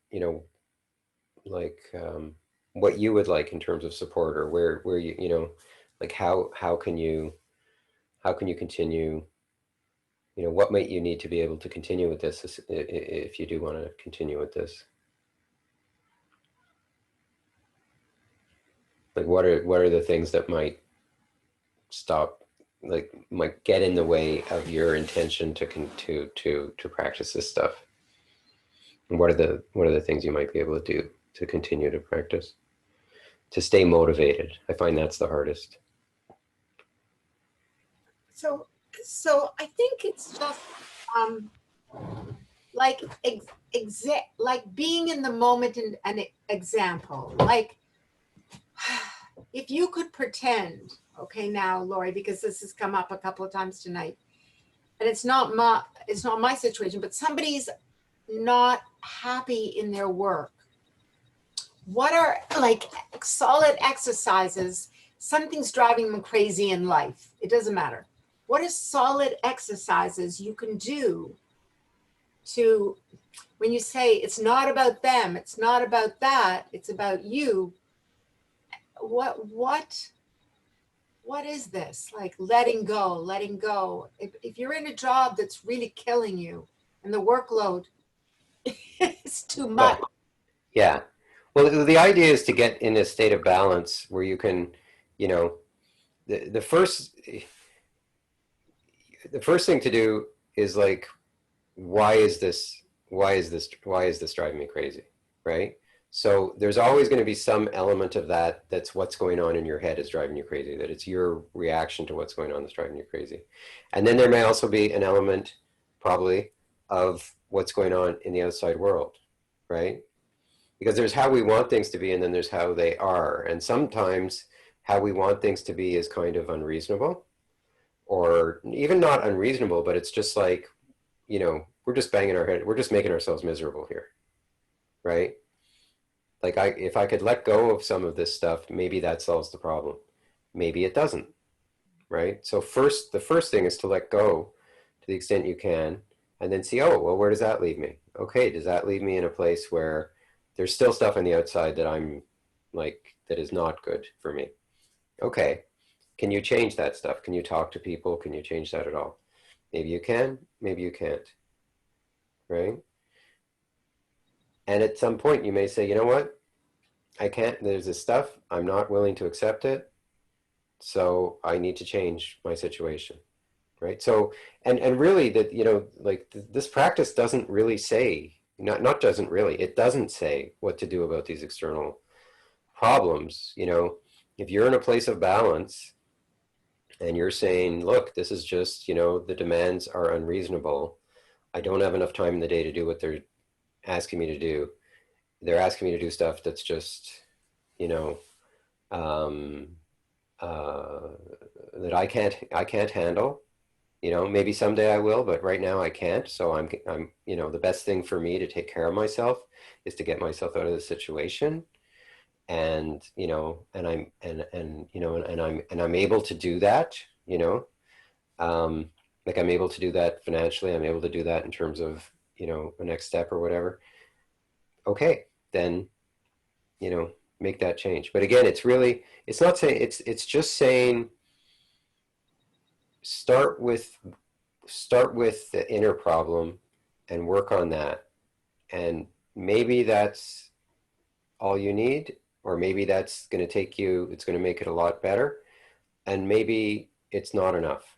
what you would like in terms of support, or where you, like how can you continue, what might you need to be able to continue with this if you do want to continue with this? Like what are the things that might stop, like might get in the way of your intention to practice this stuff? And what are the things you might be able to do to continue to practice, to stay motivated? I find that's the hardest. So I think it's just like like being in the moment, and an example. Like if you could pretend, okay, now Lori, because this has come up a couple of times tonight, and it's not my situation, but somebody's not happy in their work. What are like solid exercises? Something's driving them crazy in life. It doesn't matter. What are solid exercises you can do to, when you say it's not about them, it's not about that, it's about you? What is this? Like letting go. If you're in a job that's really killing you and the workload is too much. Yeah. Well, the idea is to get in a state of balance where you can, the first thing to do is like, why is this driving me crazy, right? So there's always going to be some element of that that's what's going on in your head is driving you crazy, that it's your reaction to what's going on that's driving you crazy. And then there may also be an element probably of what's going on in the outside world, right? Because there's how we want things to be, and then there's how they are. And sometimes how we want things to be is kind of unreasonable, or even not unreasonable, but it's just like, you know, we're just banging our head, we're just making ourselves miserable here, right? Like if I could let go of some of this stuff, maybe that solves the problem. Maybe it doesn't, right? So the first thing is to let go to the extent you can, and then see, oh, well, where does that leave me? Okay, does that leave me in a place where there's still stuff on the outside that I'm like, that is not good for me? Okay, can you change that stuff? Can you talk to people? Can you change that at all? Maybe you can, maybe you can't, right? And at some point you may say, you know what? I can't, there's this stuff, I'm not willing to accept it, so I need to change my situation, right? So, and really that, you know, like this practice doesn't really say, not doesn't really, it doesn't say what to do about these external problems. You know, if you're in a place of balance and you're saying, look, this is just, you know, the demands are unreasonable, I don't have enough time in the day to do what they're asking me to do. They're asking me to do stuff that's just, you know, that I can't handle. You know, maybe someday I will, but right now I can't. So I'm, you know, the best thing for me to take care of myself is to get myself out of the situation. And, you know, and you know, and I'm able to do that, you know, like I'm able to do that financially. I'm able to do that in terms of, you know, a next step or whatever. Okay, then, you know, make that change. But again, it's really, it's not saying, it's just saying, start with the inner problem and work on that. And maybe that's all you need, or maybe that's going to take you, it's going to make it a lot better. And maybe it's not enough.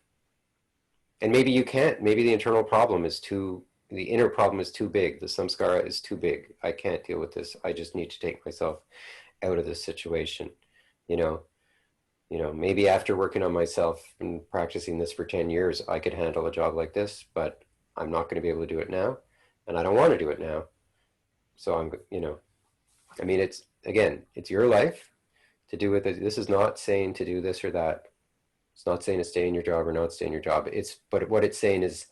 And maybe you can't, maybe the inner problem is too big. The samskara is too big. I can't deal with this. I just need to take myself out of this situation, you know. You know, maybe after working on myself and practicing this for 10 years, I could handle a job like this, but I'm not going to be able to do it now. And I don't want to do it now. So I'm, you know, I mean, it's, again, it's your life to do with it. This is not saying to do this or that. It's not saying to stay in your job or not stay in your job. But what it's saying is,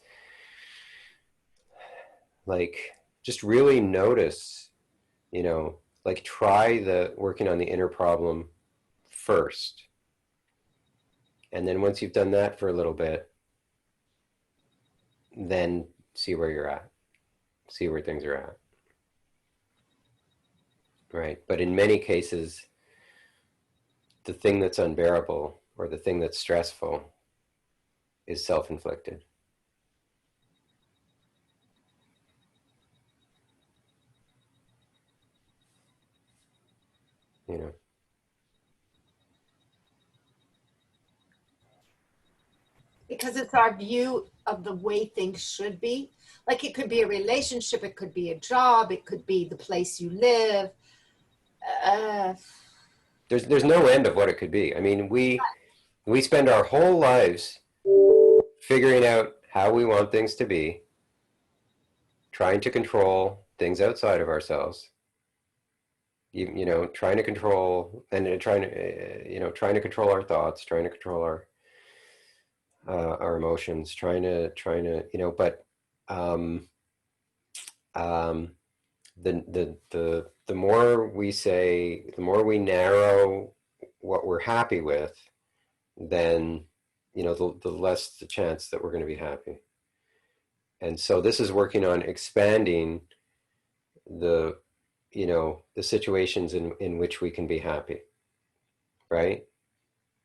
like, just really notice, you know, like try the working on the inner problem first. And then once you've done that for a little bit, then see where you're at, see where things are at. Right? But in many cases, the thing that's unbearable or the thing that's stressful is self-inflicted. You know. Because it's our view of the way things should be. Like it could be a relationship, it could be a job, it could be the place you live. There's no end of what it could be. I mean, we spend our whole lives figuring out how we want things to be, trying to control things outside of ourselves. You know, trying to control and trying to, you know, trying to control our thoughts, trying to control our emotions, trying to, you know, but the more we say, the more we narrow what we're happy with, then, you know, the less the chance that we're going to be happy. And so this is working on expanding the, you know, the situations in which we can be happy, right?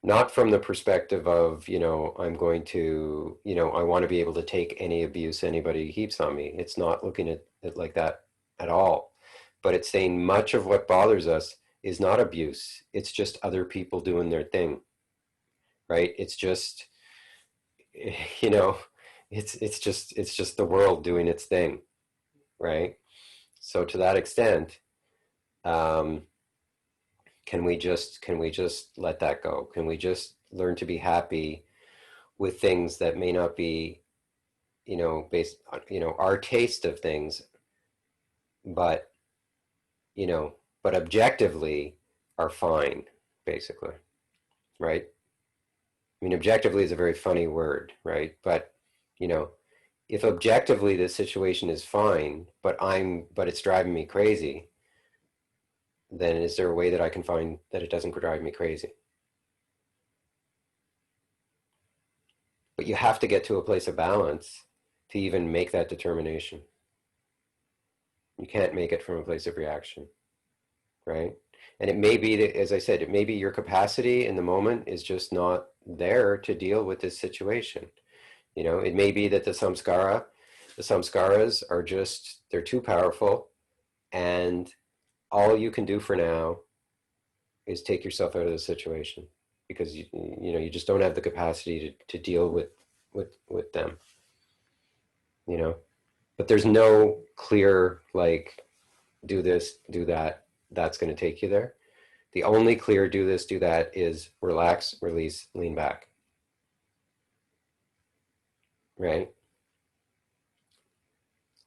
Not from the perspective of, you know, I'm going to, you know, I want to be able to take any abuse anybody heaps on me. It's not looking at it like that at all. But it's saying much of what bothers us is not abuse. It's just other people doing their thing, right? It's just, you know, it's just the world doing its thing, right? So to that extent, can we just let that go? Can we just learn to be happy with things that may not be, you know, based on, you know, our taste of things, but you know, but objectively are fine, basically, right? I mean, objectively is a very funny word, right? But, you know, if objectively the situation is fine, but it's driving me crazy, then is there a way that I can find that it doesn't drive me crazy? But you have to get to a place of balance to even make that determination. You can't make it from a place of reaction, right? And it may be that, as I said, it may be your capacity in the moment is just not there to deal with this situation. You know, it may be that the samskaras are just, they're too powerful, and all you can do for now is take yourself out of the situation, because you just don't have the capacity to deal with them, you know. But there's no clear, like, do this, do that, that's going to take you there. The only clear do this, do that is relax, release, lean back, right?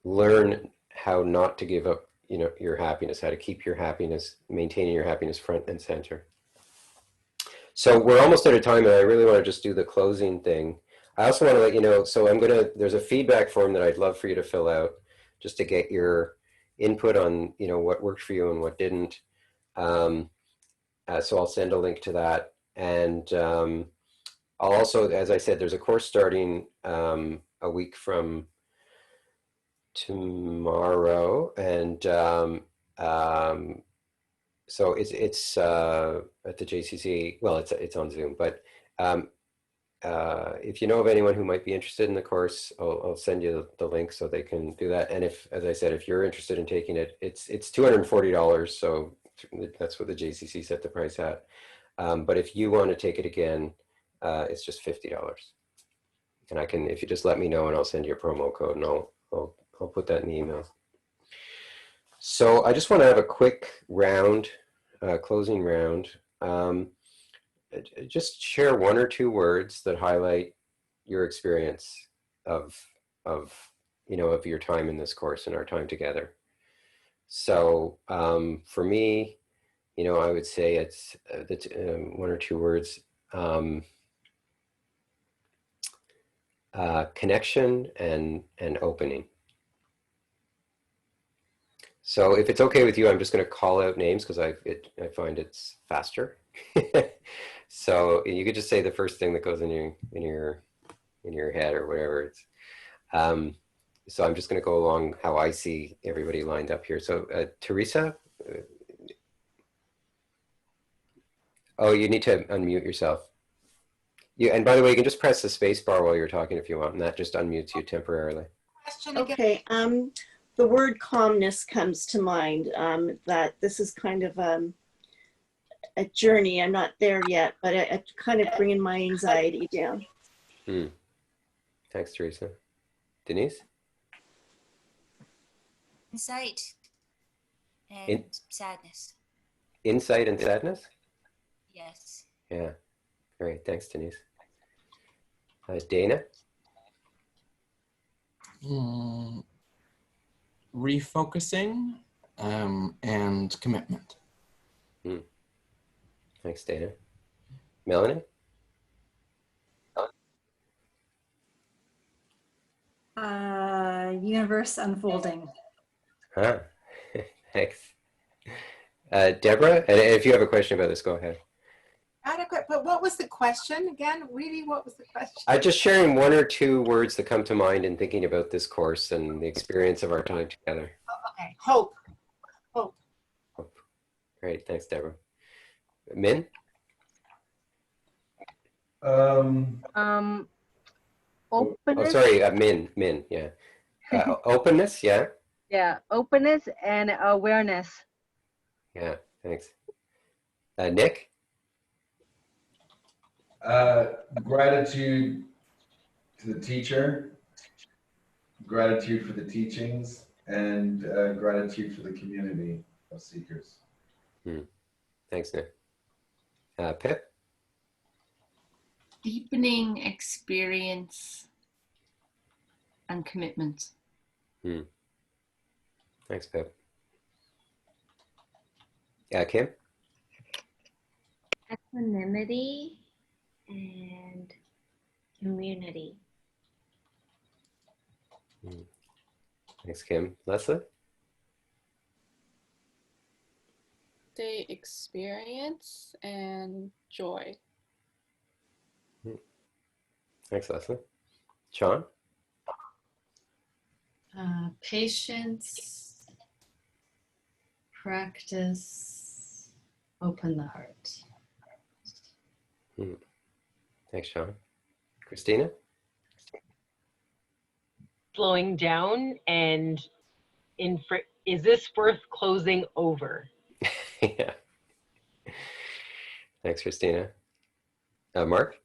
Learn how not to give up, you know, your happiness, how to keep your happiness, maintaining your happiness front and center. So we're almost out of time, and I really want to just do the closing thing. I also want to let you know, so there's a feedback form that I'd love for you to fill out just to get your input on, you know, what worked for you and what didn't. So I'll send a link to that. And I'll also, as I said, there's a course starting a week from tomorrow, and so it's at the JCC. Well, it's on Zoom, but if you know of anyone who might be interested in the course, I'll send you the link so they can do that. And if, as I said, if you're interested in taking it, it's $240. So that's what the JCC set the price at. But if you want to take it again, it's just $50. And I can, if you just let me know, and I'll send you a promo code, and I'll put that in the email. So I just want to have a quick round, closing round. Just share one or two words that highlight your experience of your time in this course and our time together. So for me, you know, I would say it's one or two words: connection and opening. So if it's okay with you, I'm just going to call out names because I find it's faster. So you could just say the first thing that goes in your head or whatever. It's so I'm just going to go along how I see everybody lined up here. So Teresa, oh, you need to unmute yourself. And by the way, you can just press the space bar while you're talking if you want, and that just unmutes you temporarily. Okay. The word calmness comes to mind, that this is kind of a journey. I'm not there yet, but it's kind of bringing my anxiety down. Thanks, Teresa. Denise? Insight and sadness. Insight and sadness? Yes. Yeah, great. Thanks, Denise. Dana? Refocusing and commitment. Thanks, Dana. Melanie? Universe unfolding. Huh. Thanks. Deborah, and if you have a question about this, go ahead. Adequate, but what was the question again? Really, what was the question? I'm just sharing one or two words that come to mind in thinking about this course and the experience of our time together. Okay, hope. Great, thanks, Deborah. Min? Openness. Oh, sorry, Min, yeah. Openness, yeah? Yeah, openness and awareness. Yeah, thanks. Nick? Gratitude to the teacher, gratitude for the teachings, and gratitude for the community of seekers. Thanks, Nick. Pip? Deepening experience and commitment. Thanks, Pip. Kim? Equanimity and community. Thanks, Kim. Leslie? Day experience and joy. Thanks, Leslie. Sean? Patience, practice, open the heart. Thanks, Sean. Christina? Slowing down and is this worth closing over? Yeah. Thanks, Christina. Mark?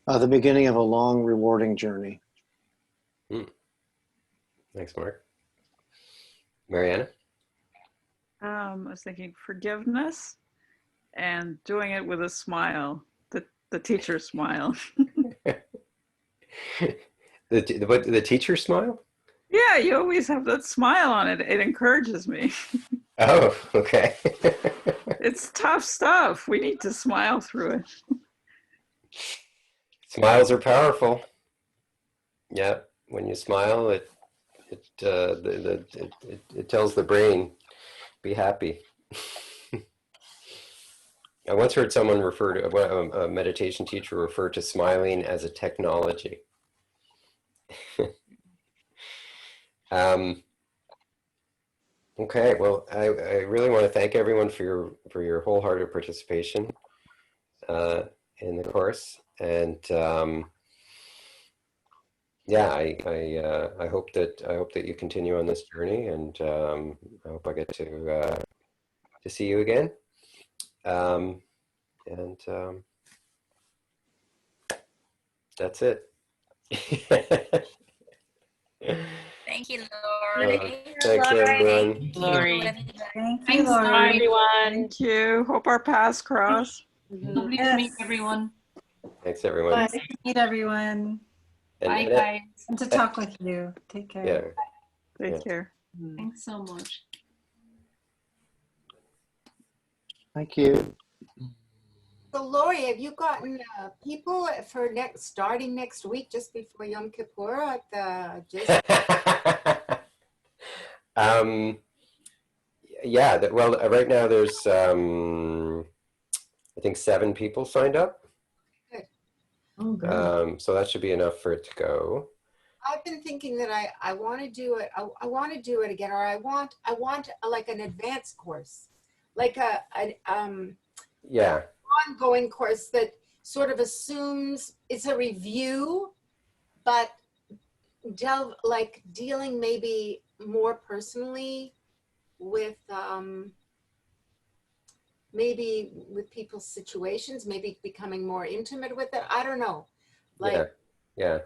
The beginning of a long, rewarding journey. Thanks, Mark. Mariana? I was thinking forgiveness and doing it with a smile, the teacher smile. The teacher smile? Yeah, you always have that smile on it. It encourages me. Oh, okay. It's tough stuff. We need to smile through it. Smiles are powerful. Yeah, when you smile, it tells the brain, be happy. I once heard someone refer to a meditation teacher refer to smiling as a technology. Okay, well, I really want to thank everyone for your wholehearted participation in the course, and yeah, I hope that you continue on this journey, and I hope I get to see you again. And that's it. Thank you, Lori. Thanks, everyone. Lori. Thank you, Thanks, Lori. Bye, everyone. Thank you. Hope our paths cross. Lovely to meet everyone. Thanks, everyone. Nice to meet everyone. And Bye, Annette? guys. And to talk with you. Take care. Yeah. Take care. Thanks so much. Thank you. So Lori, have you gotten people for starting next week just before Yom Kippur at the Yeah, well, right now there's I think 7 people signed up. Good. Oh, good. So that should be enough for it to go. I've been thinking that I want to do it. I want to do it again, or I want like an advanced course, like a Yeah. ongoing course that sort of assumes it's a review, but dealing maybe more personally with maybe with people's situations, maybe becoming more intimate with it. I don't know. Yeah.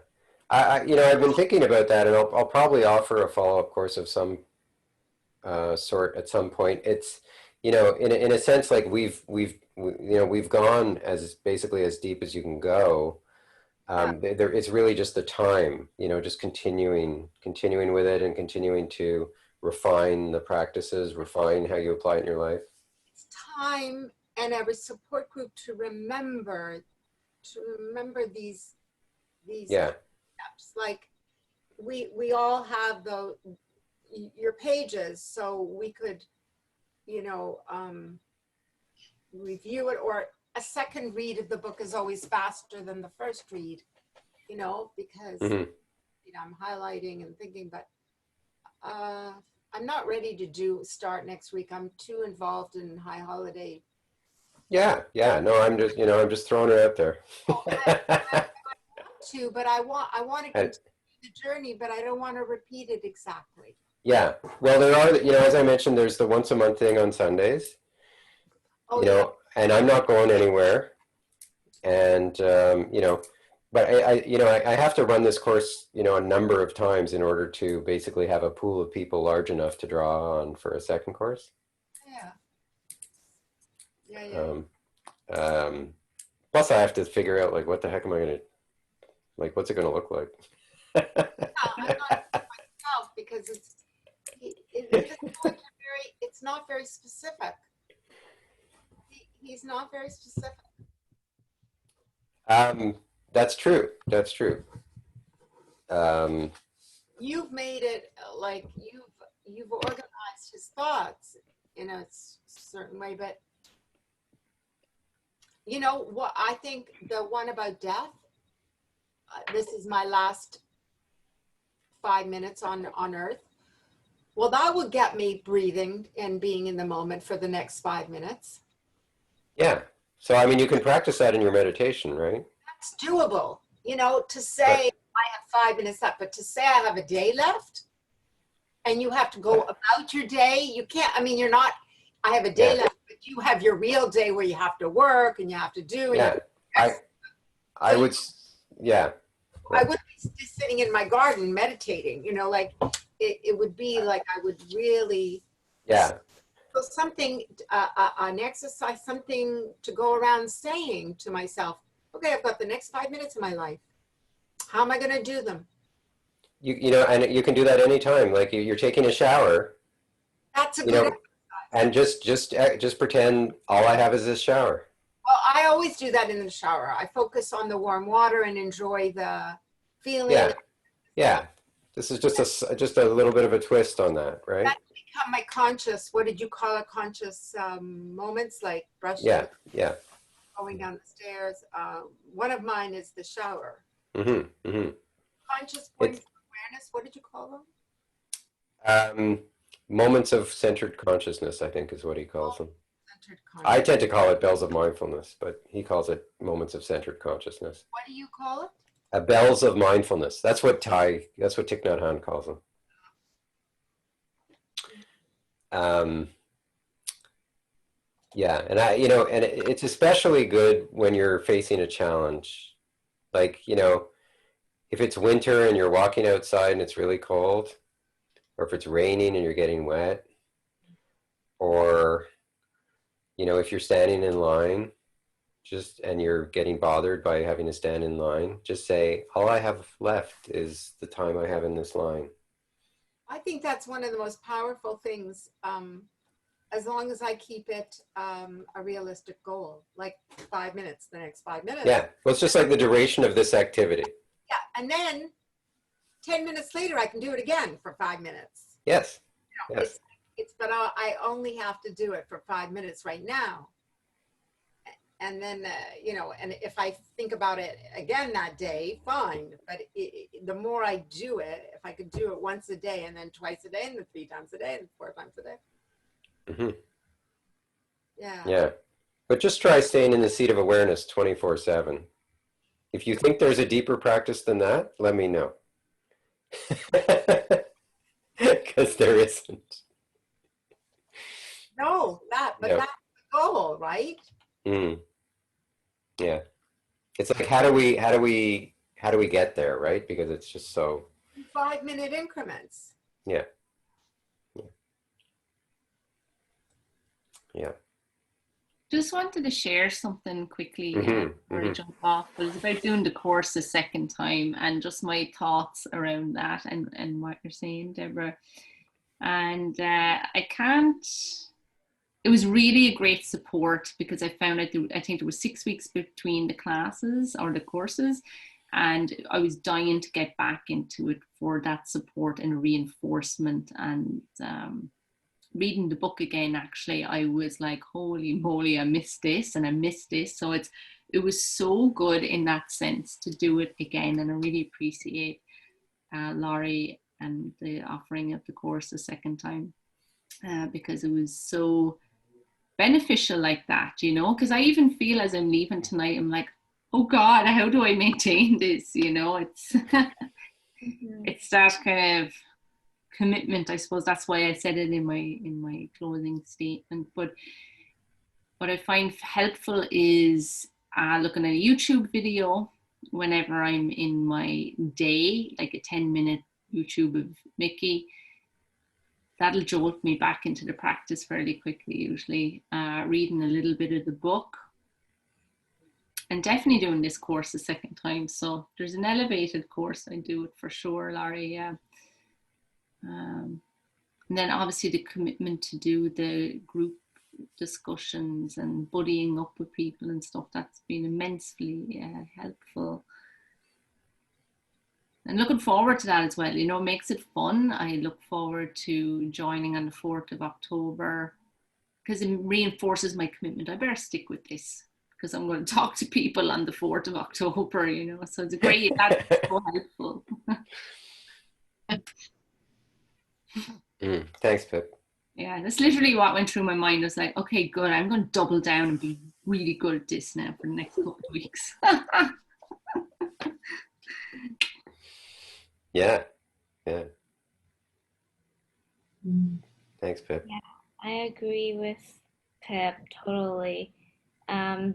I've been thinking about that, and I'll probably offer a follow-up course of some sort at some point. It's, in a sense, like we've gone as basically as deep as you can go. It's really just the time, just continuing with it and continuing to refine the practices, refine how you apply it in your life. It's time and a support group to remember these Yeah. steps. Like we all have your pages, so we could review it, or a second read of the book is always faster than the first read, because I'm highlighting and thinking, but I'm not ready to start next week. I'm too involved in high holiday. Yeah. No, I'm just throwing it out there. But I want to continue the journey, but I don't want to repeat it exactly. Yeah. Well, there are, as I mentioned, there's the once a month thing on Sundays. And I'm not going anywhere. And, but I have to run this course, a number of times in order to basically have a pool of people large enough to draw on for a second course. Yeah. Plus I have to figure out, like, what the heck am I going to, like, what's it going to look like? I'm not myself, because it's not very specific. He's not very specific. That's true. That's true. You've made it like you've organized his thoughts in a certain way, but you know what? I think the one about death. This is my last 5 minutes on Earth. Well, that would get me breathing and being in the moment for the next 5 minutes. Yeah. So, I mean, you can practice that in your meditation, right? That's doable. You know, to say I have 5 minutes left, but to say I have a day left and you have to go about your day, you can't, I mean, you're not, I have a day left, but you have your real day where you have to work and you have to do. Yeah. I would, yeah. I wouldn't be sitting in my garden meditating, you know, like it would be like I would really. Yeah. So something, an exercise, something to go around saying to myself, okay, I've got the next 5 minutes of my life. How am I going to do them? You know, and you can do that anytime. Like you're taking a shower. That's a good exercise. And just pretend all I have is this shower. Well, I always do that in the shower. I focus on the warm water and enjoy the feeling. Yeah. Yeah. This is just a little bit of a twist on that, right? That's become my conscious, what did you call it? Conscious moments, like brushing. Yeah. Yeah. Going down the stairs. One of mine is the shower. Mm-hmm. Mm-hmm. Conscious points of awareness. What did you call them? Moments of centered consciousness, I think is what he calls them. I tend to call it bells of mindfulness, but he calls it moments of centered consciousness. What do you call it? Bells of mindfulness. That's what Thich Nhat Hanh calls them. Yeah, and and it's especially good when you're facing a challenge. Like, if it's winter and you're walking outside and it's really cold, or if it's raining and you're getting wet, or, if you're standing in line and you're getting bothered by having to stand in line, just say, all I have left is the time I have in this line. I think that's one of the most powerful things, as long as I keep it a realistic goal, like 5 minutes, the next 5 minutes. Yeah, well, it's just like the duration of this activity. Yeah, and then 10 minutes later, I can do it again for 5 minutes. Yes. Yes. But I only have to do it for 5 minutes right now. And then, and if I think about it again that day, fine. But the more I do it, if I could do it once a day and then twice a day and then 3 times a day and 4 times a day. Mm-hmm. Yeah. Yeah. But just try staying in the seat of awareness 24/7. If you think there's a deeper practice than that, let me know. Because there isn't. No, but that's the goal, right? Mm. Yeah. It's like, how do we get there, right? Because it's just so. 5 minute increments. Yeah. Yeah. Just wanted to share something quickly before I jump off. It was about doing the course a second time and just my thoughts around that and what you're saying, Deborah. And it was really a great support because I found out, I think there was 6 weeks between the classes or the courses, and I was dying to get back into it for that support and reinforcement. And reading the book again, actually, I was like, holy moly, I missed this and I missed this. So it was so good in that sense to do it again. And I really appreciate Laurie and the offering of the course a second time because it was so beneficial like that, because I even feel as I'm leaving tonight, I'm like, oh God, how do I maintain this? It's it's that kind of commitment. I suppose that's why I said it in my closing statement. But what I find helpful is looking at a YouTube video whenever I'm in my day, like a 10-minute YouTube of Mickey. That'll jolt me back into the practice fairly quickly, usually. Reading a little bit of the book. And definitely doing this course a second time. So there's an elevated course. I do it for sure, Laurie, yeah. And And then obviously the commitment to do the group discussions and buddying up with people and stuff, that's been immensely helpful. And looking forward to that as well, you know, makes it fun. I look forward to joining on the 4th of October because it reinforces my commitment. I better stick with this because I'm going to talk to people on the 4th of October, you know, so it's a great, that's so helpful. Thanks, Pip. Yeah, that's literally what went through my mind. I was like, okay, good. I'm going to double down and be really good at this now for the next couple of weeks. Yeah. Thanks, Pip. Yeah, I agree with Pip totally.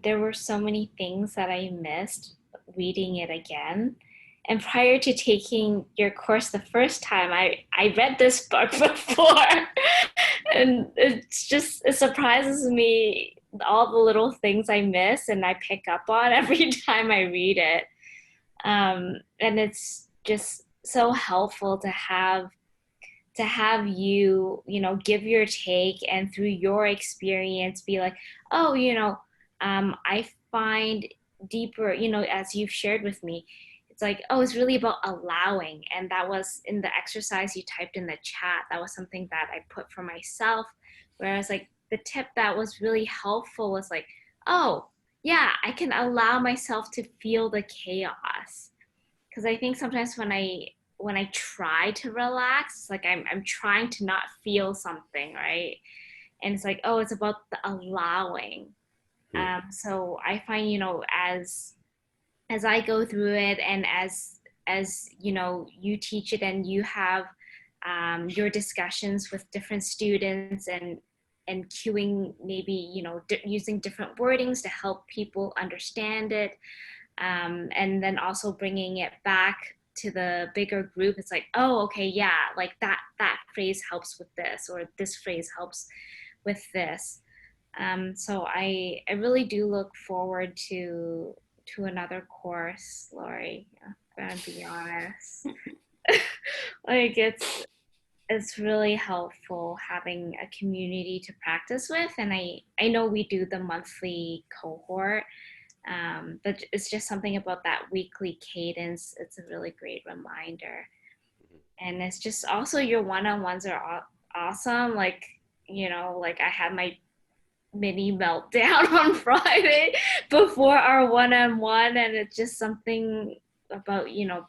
There were so many things that I missed reading it again. And prior to taking your course the first time, I read this book before. And it surprises me all the little things I miss and I pick up on every time I read it. And it's just so helpful to have you, you know, give your take and through your experience be like, oh, you know, I find deeper, you know, as you've shared with me, it's like, oh, it's really about allowing. And that was in the exercise you typed in the chat. That was something that I put for myself, whereas like the tip that was really helpful was like, oh yeah, I can allow myself to feel the chaos. Because I think sometimes when I try to relax, it's like I'm trying to not feel something, right? And it's like, oh, it's about the allowing. So I find, you know, as I go through it and as you know, you teach it and you have your discussions with different students and cueing maybe, you know, using different wordings to help people understand it. And then also bringing it back to the bigger group. It's like, oh, okay, yeah, like that phrase helps with this, or this phrase helps with this. So I really do look forward to another course, Lori. I'm gonna be honest. Like it's really helpful having a community to practice with, and I know we do the monthly cohort, but it's just something about that weekly cadence. It's a really great reminder, and it's just also your one-on-ones are awesome. Like, you know, like I had my mini meltdown on Friday before our one-on-one, and it's just something about, you know,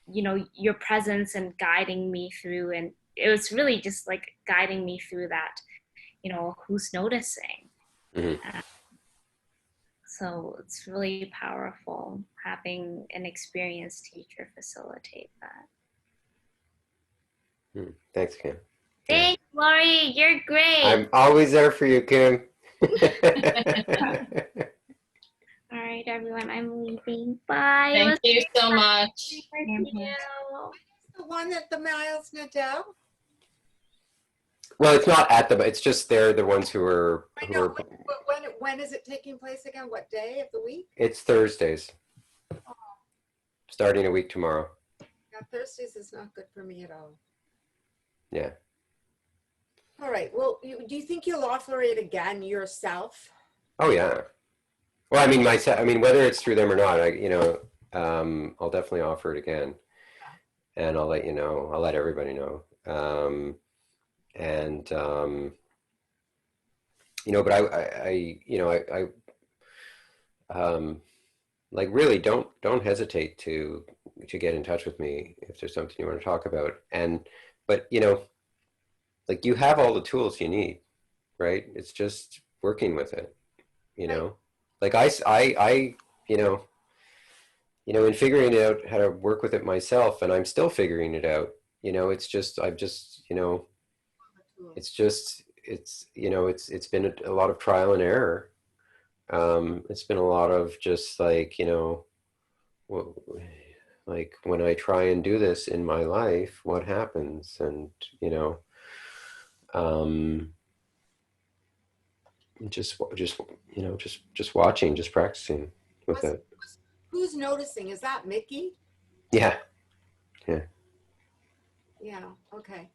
your presence and guiding me through, and it was really just like guiding me through that, you know, who's noticing. So it's really powerful having an experienced teacher facilitate that. Thanks, Kim. Thanks, Lori. You're great. I'm always there for you, Kim. All right, everyone, I'm leaving. Bye. Thank you so much. The one at the Miles Nadell? Well, it's not at it's just they're the ones who are. When is it taking place again? What day of the week? It's Thursdays. Starting a week tomorrow. Yeah, Thursdays is not good for me at all. Yeah. All right. Well, do you think you'll offer it again yourself? Oh yeah. Well, I mean, whether it's through them or not, I'll definitely offer it again, and I'll let you know. I'll let everybody know. But like really don't hesitate to get in touch with me if there's something you want to talk about. But like you have all the tools you need, right? It's just working with it, you know. Like I in figuring out how to work with it myself, and I'm still figuring it out. It's been a lot of trial and error. It's been a lot of just like, like when I try and do this in my life, what happens? And, just watching, just practicing with it. Who's noticing? Is that Mickey? Yeah. Yeah. Okay.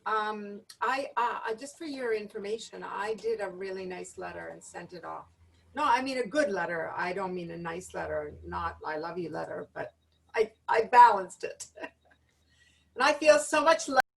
I just for your information, I did a really nice letter and sent it off. No, I mean a good letter. I don't mean a nice letter, not I love you letter, but I balanced it. And I feel so much less